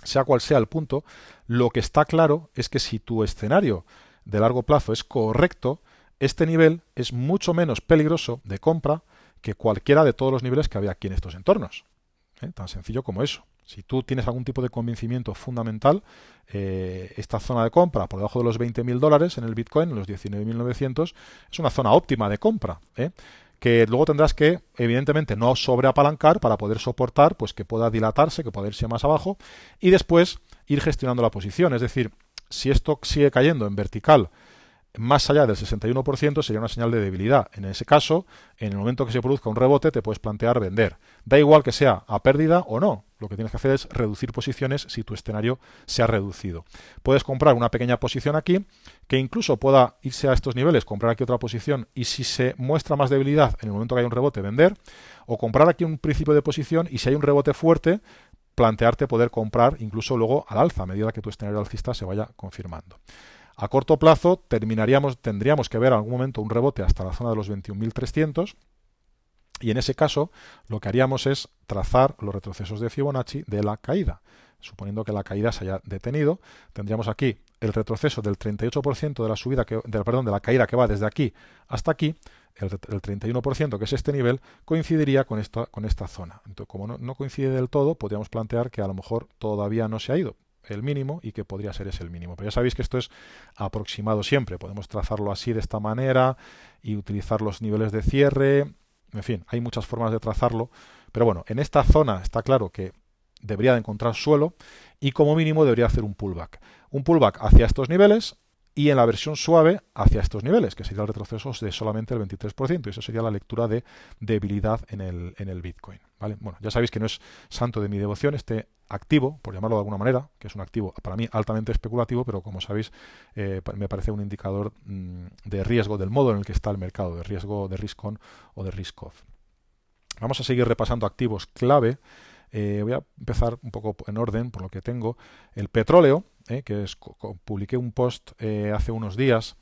sea cual sea el punto, lo que está claro es que si tu escenario de largo plazo es correcto, este nivel es mucho menos peligroso de compra que cualquiera de todos los niveles que había aquí en estos entornos. Tan sencillo como eso. Si tú tienes algún tipo de convencimiento fundamental, esta zona de compra por debajo de los $20.000 en el Bitcoin, en los 19.900, es una zona óptima de compra, que luego tendrás que, evidentemente, no sobreapalancar para poder soportar, pues que pueda dilatarse, que pueda irse más abajo, y después ir gestionando la posición. Es decir, si esto sigue cayendo en vertical más allá del 61%, sería una señal de debilidad. En ese caso, en el momento que se produzca un rebote, te puedes plantear vender. Da igual que sea a pérdida o no. Lo que tienes que hacer es reducir posiciones si tu escenario se ha reducido. Puedes comprar una pequeña posición aquí, que incluso pueda irse a estos niveles, comprar aquí otra posición, y si se muestra más debilidad en el momento que hay un rebote, vender. O comprar aquí un principio de posición, y si hay un rebote fuerte, plantearte poder comprar incluso luego al alza, a medida que tu escenario alcista se vaya confirmando. A corto plazo tendríamos que ver en algún momento un rebote hasta la zona de los 21.300, y en ese caso lo que haríamos es trazar los retrocesos de Fibonacci de la caída. Suponiendo que la caída se haya detenido, tendríamos aquí el retroceso del 38% de la subida de la caída que va desde aquí hasta aquí. El 31%, que es este nivel, coincidiría con esta zona. Entonces, como no coincide del todo, podríamos plantear que a lo mejor todavía no se ha ido el mínimo y que podría ser ese el mínimo. Pero ya sabéis que esto es aproximado siempre. Podemos trazarlo así, de esta manera, y utilizar los niveles de cierre. En fin, hay muchas formas de trazarlo. Pero bueno, en esta zona está claro que debería de encontrar suelo y como mínimo debería hacer un pullback. Un pullback hacia estos niveles y en la versión suave hacia estos niveles, que sería el retroceso de solamente el 23%. Y eso sería la lectura de debilidad en el Bitcoin, ¿vale? Bueno, ya sabéis que no es santo de mi devoción este activo, por llamarlo de alguna manera, que es un activo para mí altamente especulativo, pero como sabéis me parece un indicador de riesgo del modo en el que está el mercado, de riesgo de risk on o de risk off. Vamos a seguir repasando activos clave. Voy a empezar un poco en orden por lo que tengo. El petróleo, publiqué un post hace unos días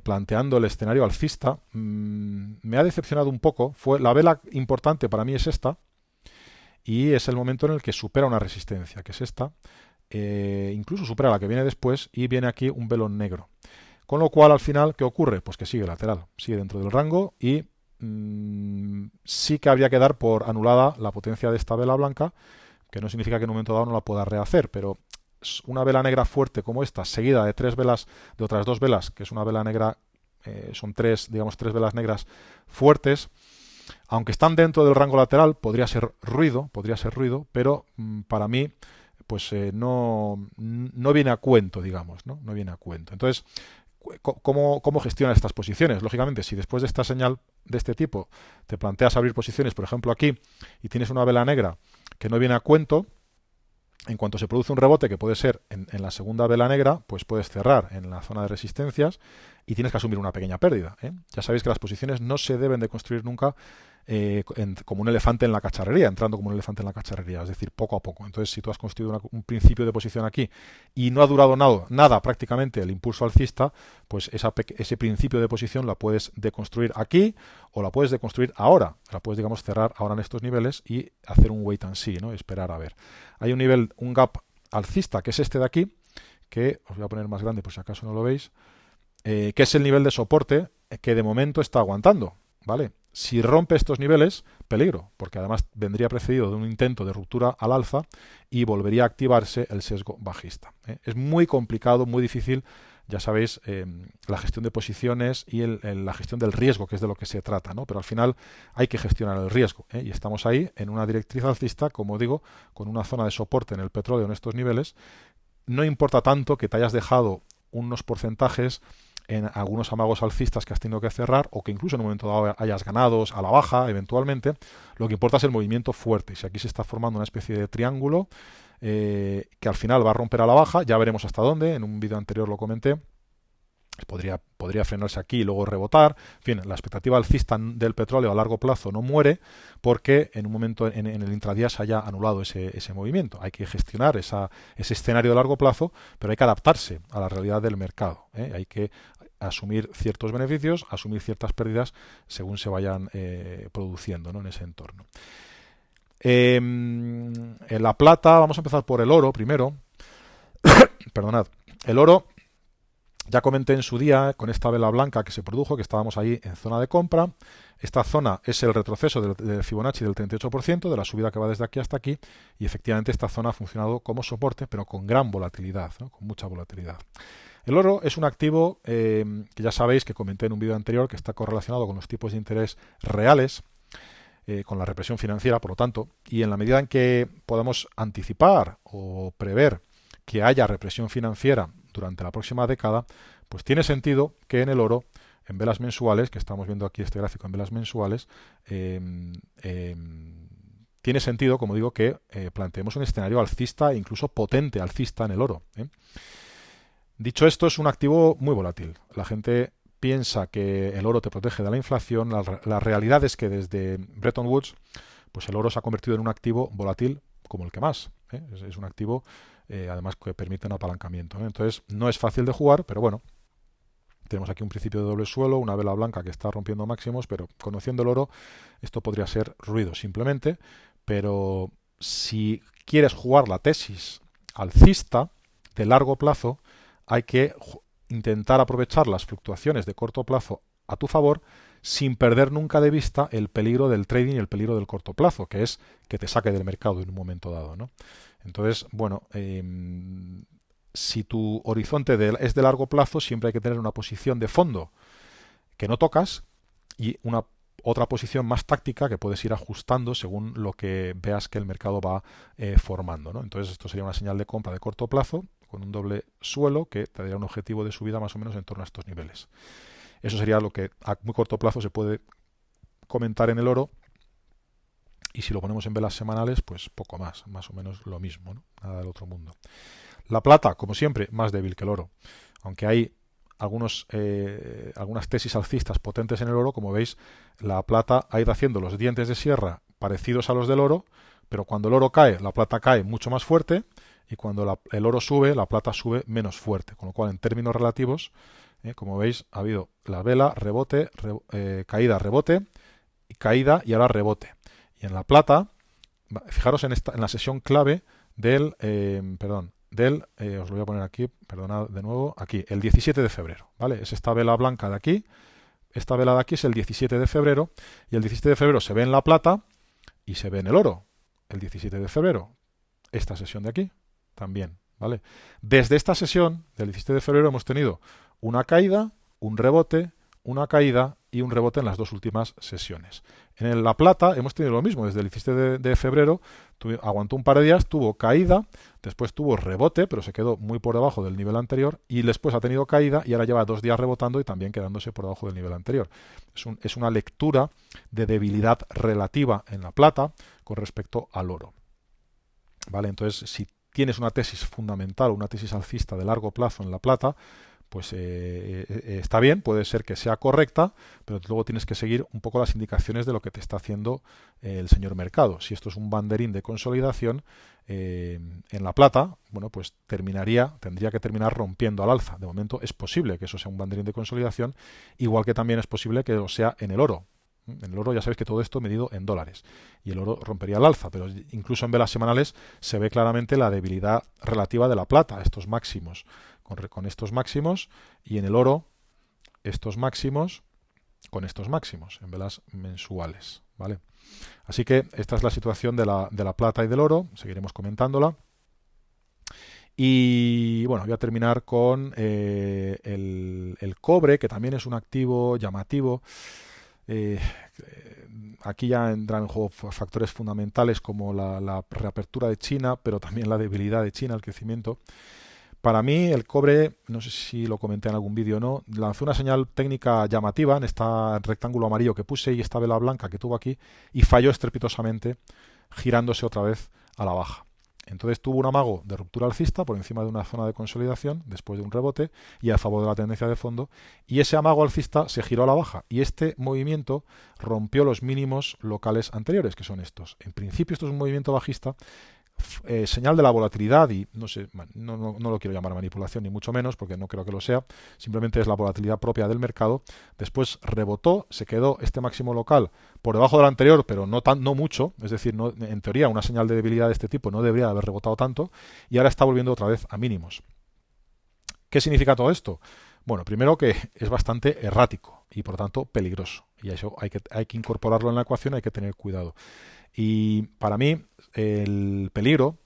planteando el escenario alcista. Me ha decepcionado un poco. La vela importante para mí es esta, y es el momento en el que supera una resistencia, que es esta. Incluso supera la que viene después y viene aquí un velón negro. Con lo cual, al final, ¿qué ocurre? Pues que sigue lateral, sigue dentro del rango y sí que habría que dar por anulada la potencia de esta vela blanca, que no significa que en un momento dado no la pueda rehacer, pero una vela negra fuerte como esta, seguida de de otras dos velas, que es una vela negra, son tres velas negras fuertes, aunque están dentro del rango lateral, podría ser ruido, pero para mí pues no viene a cuento, digamos, ¿no? No viene a cuento. Entonces, ¿cómo gestionas estas posiciones? Lógicamente, si después de esta señal de este tipo te planteas abrir posiciones, por ejemplo aquí, y tienes una vela negra que no viene a cuento, en cuanto se produce un rebote, que puede ser en la segunda vela negra, pues puedes cerrar en la zona de resistencias y tienes que asumir una pequeña pérdida, ¿eh? Ya sabéis que las posiciones no se deben de construir nunca como un elefante en la cacharrería, entrando como un elefante en la cacharrería, es decir, poco a poco. Entonces, si tú has construido un principio de posición aquí y no ha durado nada prácticamente el impulso alcista, pues ese principio de posición la puedes deconstruir aquí o la puedes deconstruir ahora. La puedes, digamos, cerrar ahora en estos niveles y hacer un wait and see, ¿no? Esperar a ver. Hay un gap alcista, que es este de aquí, que os voy a poner más grande por si acaso no lo veis, que es el nivel de soporte que de momento está aguantando, ¿vale? Si rompe estos niveles, peligro, porque además vendría precedido de un intento de ruptura al alza y volvería a activarse el sesgo bajista. Es muy complicado, muy difícil, ya sabéis, la gestión de posiciones y la gestión del riesgo, que es de lo que se trata, ¿no? Pero al final hay que gestionar el riesgo, y estamos ahí en una directriz alcista, como digo, con una zona de soporte en el petróleo en estos niveles. No importa tanto que te hayas dejado unos porcentajes en algunos amagos alcistas que has tenido que cerrar, o que incluso en un momento dado hayas ganado a la baja eventualmente. Lo que importa es el movimiento fuerte. Y si aquí se está formando una especie de triángulo que al final va a romper a la baja, ya veremos hasta dónde. En un vídeo anterior lo comenté. Podría frenarse aquí y luego rebotar. En fin, la expectativa alcista del petróleo a largo plazo no muere porque en un momento en el intradía se haya anulado ese movimiento. Hay que gestionar ese escenario de largo plazo, pero hay que adaptarse a la realidad del mercado. Hay que asumir ciertos beneficios, asumir ciertas pérdidas según se vayan produciendo, ¿no?, en ese entorno. En la plata, vamos a empezar por el oro primero. Perdonad. El oro, ya comenté en su día con esta vela blanca que se produjo, que estábamos ahí en zona de compra. Esta zona es el retroceso de Fibonacci del 38%, de la subida que va desde aquí hasta aquí, y efectivamente esta zona ha funcionado como soporte, pero con gran volatilidad, ¿no?, con mucha volatilidad. El oro es un activo que ya sabéis que comenté en un vídeo anterior, que está correlacionado con los tipos de interés reales, con la represión financiera, por lo tanto, y en la medida en que podamos anticipar o prever que haya represión financiera durante la próxima década, pues tiene sentido que en el oro, en velas mensuales, que estamos viendo aquí este gráfico en velas mensuales, tiene sentido, como digo, que planteemos un escenario alcista e incluso potente alcista en el oro. Dicho esto, es un activo muy volátil. La gente piensa que el oro te protege de la inflación. La realidad es que desde Bretton Woods, pues el oro se ha convertido en un activo volátil como el que más. Es un activo, además, que permite un apalancamiento. Entonces, no es fácil de jugar, pero bueno, tenemos aquí un principio de doble suelo, una vela blanca que está rompiendo máximos, pero conociendo el oro, esto podría ser ruido simplemente. Pero si quieres jugar la tesis alcista de largo plazo, hay que intentar aprovechar las fluctuaciones de corto plazo a tu favor sin perder nunca de vista el peligro del trading y el peligro del corto plazo, que es que te saque del mercado en un momento dado, ¿no? Entonces, bueno, si tu horizonte es de largo plazo, siempre hay que tener una posición de fondo que no tocas y otra posición más táctica que puedes ir ajustando según lo que veas que el mercado va formando, ¿no? Entonces, esto sería una señal de compra de corto plazo con un doble suelo que te daría un objetivo de subida más o menos en torno a estos niveles. Eso sería lo que a muy corto plazo se puede comentar en el oro, y si lo ponemos en velas semanales, pues poco más o menos lo mismo, ¿no? Nada del otro mundo. La plata, como siempre, más débil que el oro, aunque hay algunas tesis alcistas potentes en el oro. Como veis, la plata ha ido haciendo los dientes de sierra parecidos a los del oro, pero cuando el oro cae, la plata cae mucho más fuerte, y cuando el oro sube, la plata sube menos fuerte, con lo cual en términos relativos, como veis, ha habido la vela, rebote, caída, rebote, caída y ahora rebote. Y en la plata, fijaros en la sesión clave os lo voy a poner aquí, perdonad de nuevo, aquí, el 17 de febrero, ¿vale? Es esta vela blanca de aquí, esta vela de aquí es el 17 de febrero, y el 17 de febrero se ve en la plata y se ve en el oro, el 17 de febrero, esta sesión de aquí, también, ¿vale? Desde esta sesión del 17 de febrero hemos tenido una caída, un rebote, una caída y un rebote en las dos últimas sesiones. En la plata hemos tenido lo mismo. Desde el 17 de febrero aguantó un par de días, tuvo caída, después tuvo rebote, pero se quedó muy por debajo del nivel anterior, y después ha tenido caída y ahora lleva 2 días rebotando y también quedándose por debajo del nivel anterior. Es una lectura de debilidad relativa en la plata con respecto al oro, ¿vale? Entonces, si tienes una tesis fundamental, una tesis alcista de largo plazo en la plata, pues está bien, puede ser que sea correcta, pero luego tienes que seguir un poco las indicaciones de lo que te está haciendo el señor mercado. Si esto es un banderín de consolidación en la plata, bueno, pues tendría que terminar rompiendo al alza. De momento es posible que eso sea un banderín de consolidación, igual que también es posible que lo sea en el oro. En el oro ya sabéis que todo esto medido en dólares, y el oro rompería al alza, pero incluso en velas semanales se ve claramente la debilidad relativa de la plata, estos máximos, con estos máximos, y en el oro estos máximos con estos máximos, en velas mensuales, ¿vale? Así que esta es la situación de la plata y del oro, seguiremos comentándola. Y bueno, voy a terminar con el cobre, que también es un activo llamativo. Eh, Aquí ya entran en juego factores fundamentales como la reapertura de China, pero también la debilidad de China, el crecimiento. Para mí el cobre, no sé si lo comenté en algún vídeo o no, lanzó una señal técnica llamativa en este rectángulo amarillo que puse y esta vela blanca que tuvo aquí, y falló estrepitosamente, girándose otra vez a la baja. Entonces tuvo un amago de ruptura alcista por encima de una zona de consolidación después de un rebote y a favor de la tendencia de fondo, y ese amago alcista se giró a la baja y este movimiento rompió los mínimos locales anteriores, que son estos. En principio esto es un movimiento bajista, señal de la volatilidad, y no sé, no lo quiero llamar manipulación ni mucho menos porque no creo que lo sea, simplemente es la volatilidad propia del mercado. Después rebotó, se quedó este máximo local por debajo del anterior, pero no mucho, es decir, no, en teoría una señal de debilidad de este tipo no debería haber rebotado tanto, y ahora está volviendo otra vez a mínimos. ¿Qué significa todo esto? Bueno, primero que es bastante errático y por tanto peligroso, y eso hay que incorporarlo en la ecuación, hay que tener cuidado. Y para mí el peligro,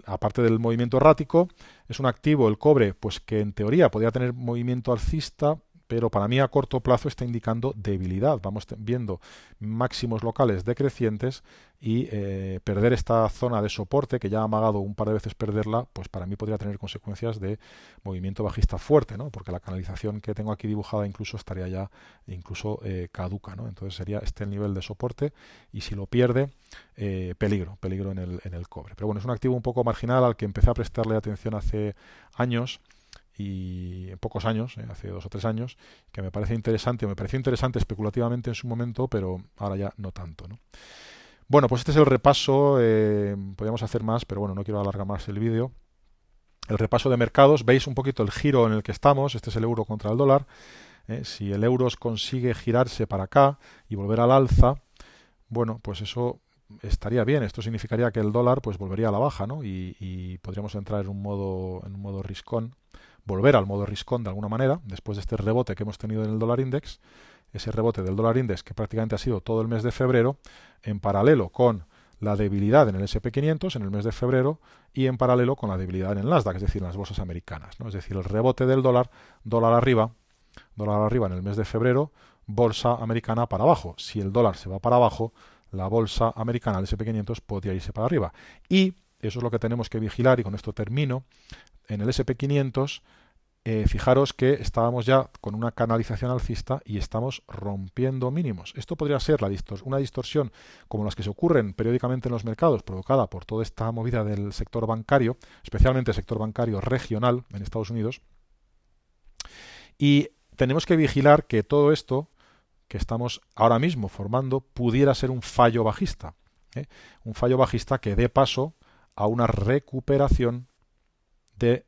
aparte del movimiento errático, es un activo, el cobre, pues que en teoría podría tener movimiento alcista, pero para mí a corto plazo está indicando debilidad. Vamos viendo máximos locales decrecientes y perder esta zona de soporte, que ya ha amagado un par de veces perderla, pues para mí podría tener consecuencias de movimiento bajista fuerte, ¿no? Porque la canalización que tengo aquí dibujada incluso estaría ya caduca, ¿no? Entonces sería este el nivel de soporte, y si lo pierde, peligro en el cobre. Pero bueno, es un activo un poco marginal al que empecé a prestarle atención hace años, y en pocos años, hace 2 o 3 años, que me pareció interesante especulativamente en su momento, pero ahora ya no tanto, ¿no? Bueno, pues este es el repaso, podríamos hacer más, pero bueno, no quiero alargar más el vídeo. El repaso de mercados, veis un poquito el giro en el que estamos, este es el euro contra el dólar. Si el euro consigue girarse para acá y volver al alza, bueno, pues eso estaría bien. Esto significaría que el dólar pues volvería a la baja, ¿no? Y podríamos entrar en un modo riscón, volver al modo riscón de alguna manera, después de este rebote que hemos tenido en el dólar index, ese rebote del dólar index que prácticamente ha sido todo el mes de febrero, en paralelo con la debilidad en el S&P 500 en el mes de febrero y en paralelo con la debilidad en el Nasdaq, es decir, en las bolsas americanas, ¿no? Es decir, el rebote del dólar arriba en el mes de febrero, bolsa americana para abajo. Si el dólar se va para abajo, la bolsa americana, el S&P 500, podría irse para arriba. Y eso es lo que tenemos que vigilar, y con esto termino. En el S&P 500, fijaros que estábamos ya con una canalización alcista y estamos rompiendo mínimos. Esto podría ser una distorsión como las que se ocurren periódicamente en los mercados, provocada por toda esta movida del sector bancario, especialmente el sector bancario regional en Estados Unidos. Y tenemos que vigilar que todo esto que estamos ahora mismo formando pudiera ser un fallo bajista. Un fallo bajista que dé paso a una recuperación del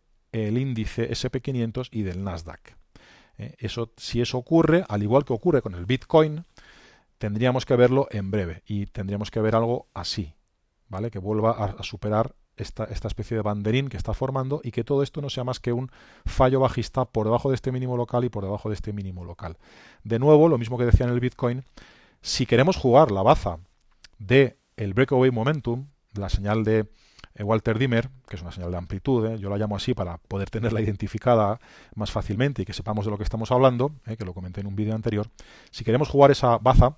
índice S&P 500 y del Nasdaq. Si eso ocurre, al igual que ocurre con el Bitcoin, tendríamos que verlo en breve, y tendríamos que ver algo así, ¿vale? Que vuelva a superar esta especie de banderín que está formando, y que todo esto no sea más que un fallo bajista por debajo de este mínimo local y por debajo de este mínimo local. De nuevo, lo mismo que decía en el Bitcoin, si queremos jugar la baza de el breakaway momentum, la señal de Walter Dimmer, que es una señal de amplitud, yo la llamo así para poder tenerla identificada más fácilmente y que sepamos de lo que estamos hablando, que lo comenté en un vídeo anterior. Si queremos jugar esa baza,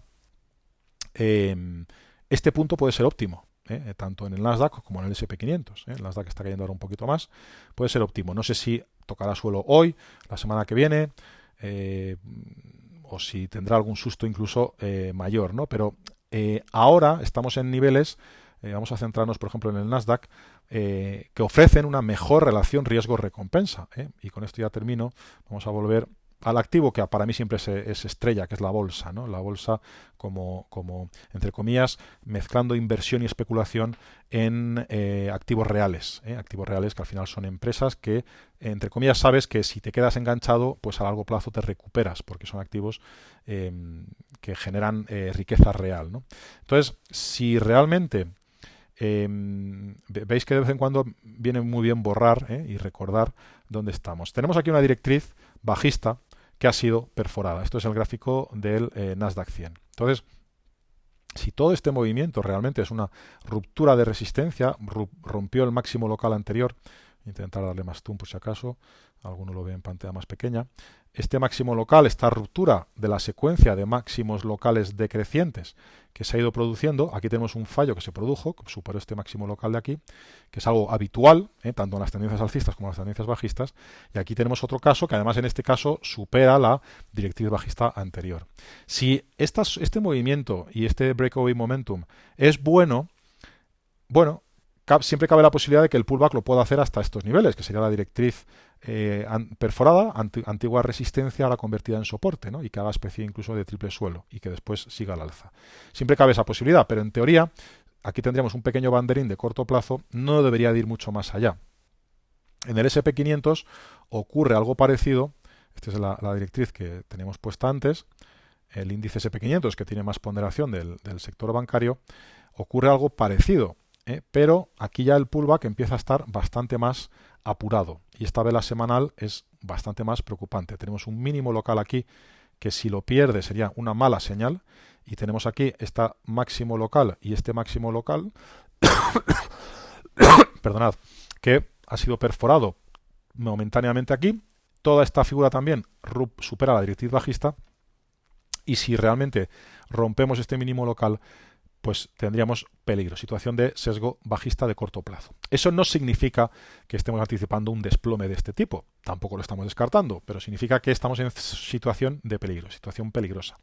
este punto puede ser óptimo, tanto en el Nasdaq como en el S&P 500. El Nasdaq está cayendo ahora un poquito más, puede ser óptimo. No sé si tocará suelo hoy, la semana que viene, o si tendrá algún susto incluso mayor, ¿no? Pero ahora estamos en niveles, vamos a centrarnos por ejemplo en el Nasdaq, que ofrecen una mejor relación riesgo-recompensa. Y con esto ya termino. Vamos a volver al activo que para mí siempre es estrella, que es la bolsa, ¿no? La bolsa como entre comillas, mezclando inversión y especulación en activos reales. Activos reales que al final son empresas que, entre comillas, sabes que si te quedas enganchado, pues a largo plazo te recuperas, porque son activos que generan riqueza real, ¿no? Entonces, si realmente veis que de vez en cuando viene muy bien borrar y recordar dónde estamos. Tenemos aquí una directriz bajista que ha sido perforada. Esto es el gráfico del Nasdaq 100. Entonces, si todo este movimiento realmente es una ruptura de resistencia, rompió el máximo local anterior, intentar darle más zoom por si acaso, alguno lo ve en pantalla más pequeña, este máximo local, esta ruptura de la secuencia de máximos locales decrecientes que se ha ido produciendo, aquí tenemos un fallo que se produjo, que superó este máximo local de aquí, que es algo habitual, tanto en las tendencias alcistas como en las tendencias bajistas, y aquí tenemos otro caso que además en este caso supera la directriz bajista anterior. Si este movimiento y este breakaway momentum es bueno, siempre cabe la posibilidad de que el pullback lo pueda hacer hasta estos niveles, que sería la directriz perforada, antigua resistencia, ahora convertida en soporte, ¿no? Y que haga especie incluso de triple suelo y que después siga al alza. Siempre cabe esa posibilidad, pero en teoría aquí tendríamos un pequeño banderín de corto plazo, no debería de ir mucho más allá. En el S&P 500 ocurre algo parecido, esta es la directriz que teníamos puesta antes, el índice S&P 500 que tiene más ponderación del sector bancario, ocurre algo parecido. Pero aquí ya el pullback empieza a estar bastante más apurado y esta vela semanal es bastante más preocupante. Tenemos un mínimo local aquí que si lo pierde sería una mala señal y tenemos aquí este máximo local y este máximo local perdonad, que ha sido perforado momentáneamente aquí. Toda esta figura también supera la directriz bajista y si realmente rompemos este mínimo local pues tendríamos peligro, situación de sesgo bajista de corto plazo. Eso no significa que estemos anticipando un desplome de este tipo, tampoco lo estamos descartando, pero significa que estamos en situación de peligro, situación peligrosa,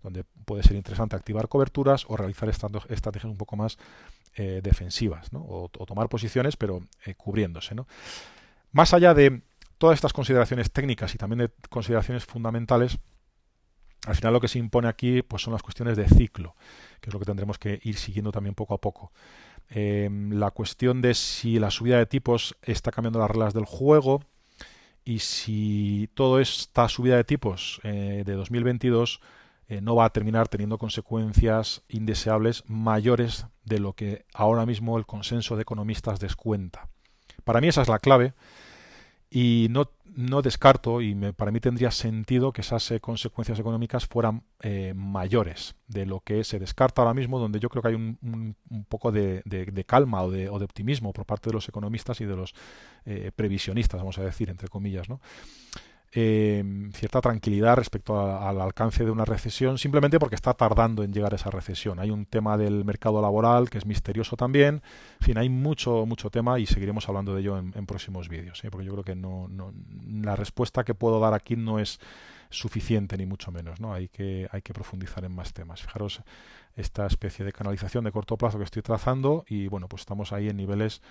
donde puede ser interesante activar coberturas o realizar estrategias un poco más defensivas, ¿no? o tomar posiciones, pero cubriéndose, ¿no? Más allá de todas estas consideraciones técnicas y también de consideraciones fundamentales, al final lo que se impone aquí pues son las cuestiones de ciclo, que es lo que tendremos que ir siguiendo también poco a poco. La cuestión de si la subida de tipos está cambiando las reglas del juego y si toda esta subida de tipos de 2022 no va a terminar teniendo consecuencias indeseables mayores de lo que ahora mismo el consenso de economistas descuenta. Para mí esa es la clave. Y no descarto, y para mí tendría sentido que esas consecuencias económicas fueran mayores de lo que se descarta ahora mismo, donde yo creo que hay un poco de calma o de optimismo por parte de los economistas y de los previsionistas, vamos a decir, entre comillas, ¿no? Cierta tranquilidad respecto al alcance de una recesión, simplemente porque está tardando en llegar a esa recesión. Hay un tema del mercado laboral que es misterioso también. En fin, hay mucho tema y seguiremos hablando de ello en próximos vídeos, porque yo creo que la respuesta que puedo dar aquí no es suficiente ni mucho menos, ¿no? Hay que profundizar en más temas. Fijaros esta especie de canalización de corto plazo que estoy trazando y bueno, pues estamos ahí en niveles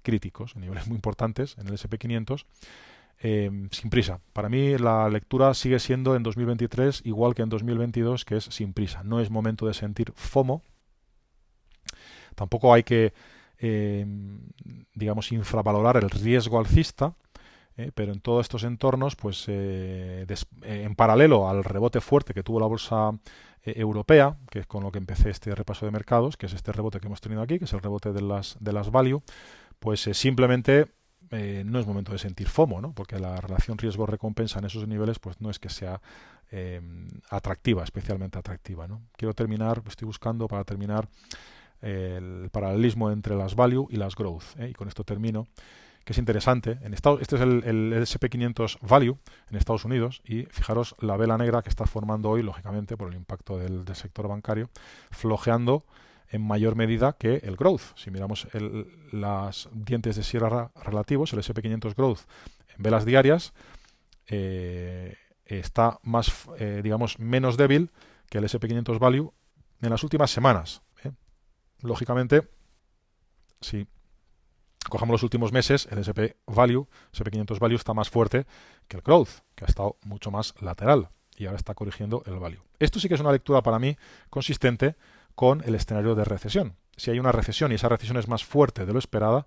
críticos, en niveles muy importantes en el S&P 500. Sin prisa. Para mí la lectura sigue siendo en 2023 igual que en 2022, que es sin prisa. No es momento de sentir FOMO. Tampoco hay que, digamos, infravalorar el riesgo alcista, pero en todos estos entornos, pues en paralelo al rebote fuerte que tuvo la bolsa europea, que es con lo que empecé este repaso de mercados, que es este rebote que hemos tenido aquí, que es el rebote de las value, pues simplemente no es momento de sentir FOMO, ¿no? Porque la relación riesgo-recompensa en esos niveles pues no es que sea atractiva, especialmente atractiva, ¿no? Estoy buscando para terminar el paralelismo entre las value y las growth, y con esto termino, que es interesante. Este es el S&P 500 Value en Estados Unidos y fijaros la vela negra que está formando hoy, lógicamente por el impacto del sector bancario, flojeando en mayor medida que el growth. Si miramos los dientes de sierra relativos, el S&P 500 Growth en velas diarias está más, digamos, menos débil que el S&P 500 Value en las últimas semanas. Lógicamente, si cogemos los últimos meses, el S&P 500 Value está más fuerte que el Growth, que ha estado mucho más lateral y ahora está corrigiendo el Value. Esto sí que es una lectura para mí consistente con el escenario de recesión. Si hay una recesión y esa recesión es más fuerte de lo esperada,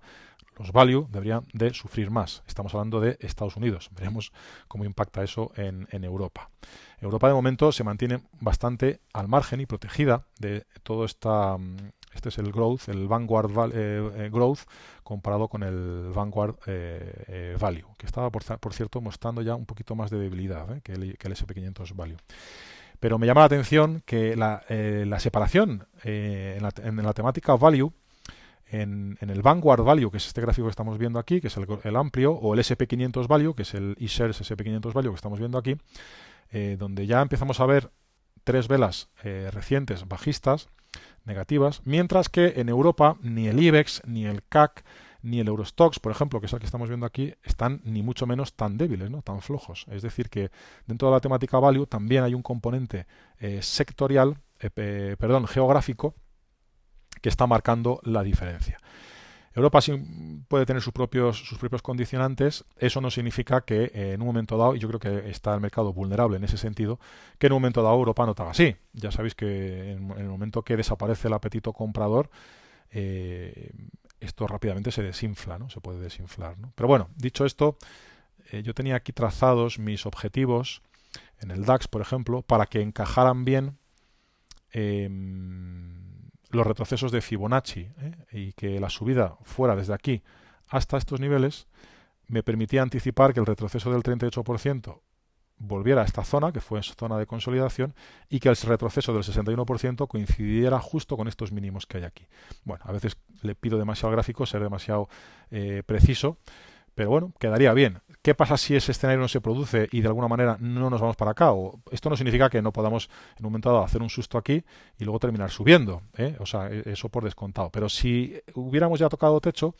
los value deberían de sufrir más. Estamos hablando de Estados Unidos. Veremos cómo impacta eso en Europa. Europa de momento se mantiene bastante al margen y protegida de toda esta Este es el growth, el Vanguard Growth comparado con el Vanguard Value, que estaba, por cierto, mostrando ya un poquito más de debilidad que el SP500 Value. Pero me llama la atención que la separación en la temática Value, en el Vanguard Value, que es este gráfico que estamos viendo aquí, que es el amplio, o el SP500 Value, que es el eShares SP500 Value que estamos viendo aquí, donde ya empezamos a ver tres velas recientes bajistas, negativas, mientras que en Europa ni el IBEX, ni el CAC, ni el Eurostoxx, por ejemplo, que es el que estamos viendo aquí, están ni mucho menos tan débiles, ¿no? Tan flojos. Es decir, que dentro de la temática value también hay un componente sectorial, geográfico, que está marcando la diferencia. Europa sí puede tener sus propios condicionantes. Eso no significa que en un momento dado, y yo creo que está el mercado vulnerable en ese sentido, que en un momento dado Europa no te haga así. Ya sabéis que en el momento que desaparece el apetito comprador, esto rápidamente se desinfla, ¿no? Se puede desinflar, ¿no? Pero bueno, dicho esto, yo tenía aquí trazados mis objetivos en el DAX, por ejemplo, para que encajaran bien los retrocesos de Fibonacci, y que la subida fuera desde aquí hasta estos niveles me permitía anticipar que el retroceso del 38% volviera a esta zona, que fue zona de consolidación, y que el retroceso del 61% coincidiera justo con estos mínimos que hay aquí. Bueno, a veces le pido demasiado al gráfico, ser demasiado preciso, pero bueno, quedaría bien. ¿Qué pasa si ese escenario no se produce y de alguna manera no nos vamos para acá? Esto no significa que no podamos en un momento dado hacer un susto aquí y luego terminar subiendo, O sea, eso por descontado. Pero si hubiéramos ya tocado techo,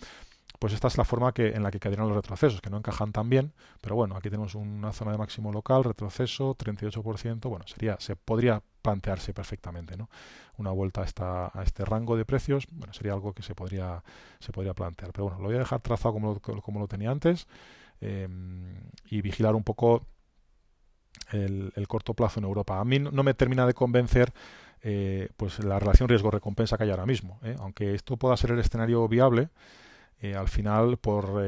pues esta es la forma en la que caerían los retrocesos, que no encajan tan bien, pero bueno, aquí tenemos una zona de máximo local, retroceso, 38%, bueno, se podría plantearse perfectamente, ¿no? Una vuelta a este rango de precios, bueno, sería algo que se podría plantear, pero bueno, lo voy a dejar trazado como lo tenía antes, y vigilar un poco el corto plazo en Europa. A mí no me termina de convencer pues la relación riesgo-recompensa que hay ahora mismo, aunque esto pueda ser el escenario viable. Al final, por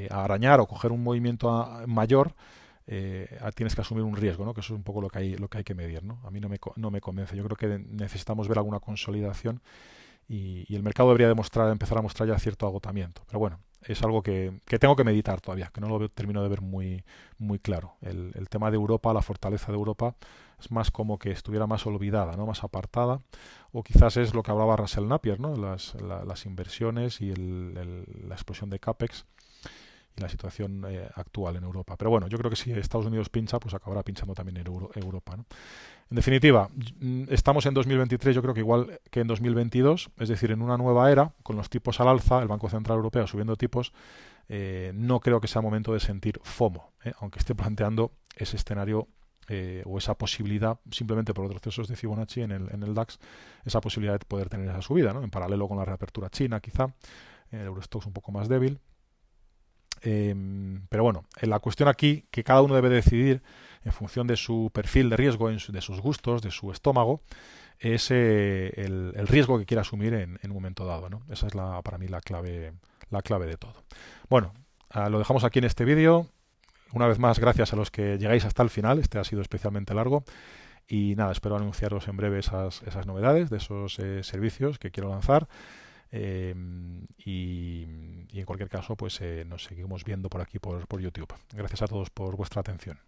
arañar o coger un movimiento mayor, tienes que asumir un riesgo, ¿no? Que eso es un poco lo que hay que medir, ¿no? A mí no me convence. Yo creo que necesitamos ver alguna consolidación y el mercado debería empezar a mostrar ya cierto agotamiento. Pero bueno, es algo que tengo que meditar todavía, que no lo termino de ver muy, muy claro. El tema de Europa, la fortaleza de Europa, es más como que estuviera más olvidada, ¿no? Más apartada, o quizás es lo que hablaba Russell Napier, ¿no? Las inversiones y la explosión de CAPEX y la situación actual en Europa. Pero bueno, yo creo que si Estados Unidos pincha, pues acabará pinchando también en Europa, ¿no? En definitiva, estamos en 2023, yo creo que igual que en 2022, es decir, en una nueva era, con los tipos al alza, el Banco Central Europeo subiendo tipos, no creo que sea momento de sentir FOMO, aunque esté planteando ese escenario o esa posibilidad, simplemente por los retrocesos de Fibonacci en el DAX, esa posibilidad de poder tener esa subida, ¿no? En paralelo con la reapertura china, quizá, el Eurostoxx un poco más débil. Pero bueno, la cuestión aquí que cada uno debe decidir en función de su perfil de riesgo, de sus gustos, de su estómago, es el riesgo que quiera asumir en un momento dado, ¿no? Esa es para mí la clave de todo. Bueno, lo dejamos aquí en este vídeo. Una vez más, gracias a los que llegáis hasta el final. Este ha sido especialmente largo. Y nada, espero anunciaros en breve esas novedades de esos servicios que quiero lanzar. Y en cualquier caso, pues nos seguimos viendo por aquí por YouTube. Gracias a todos por vuestra atención.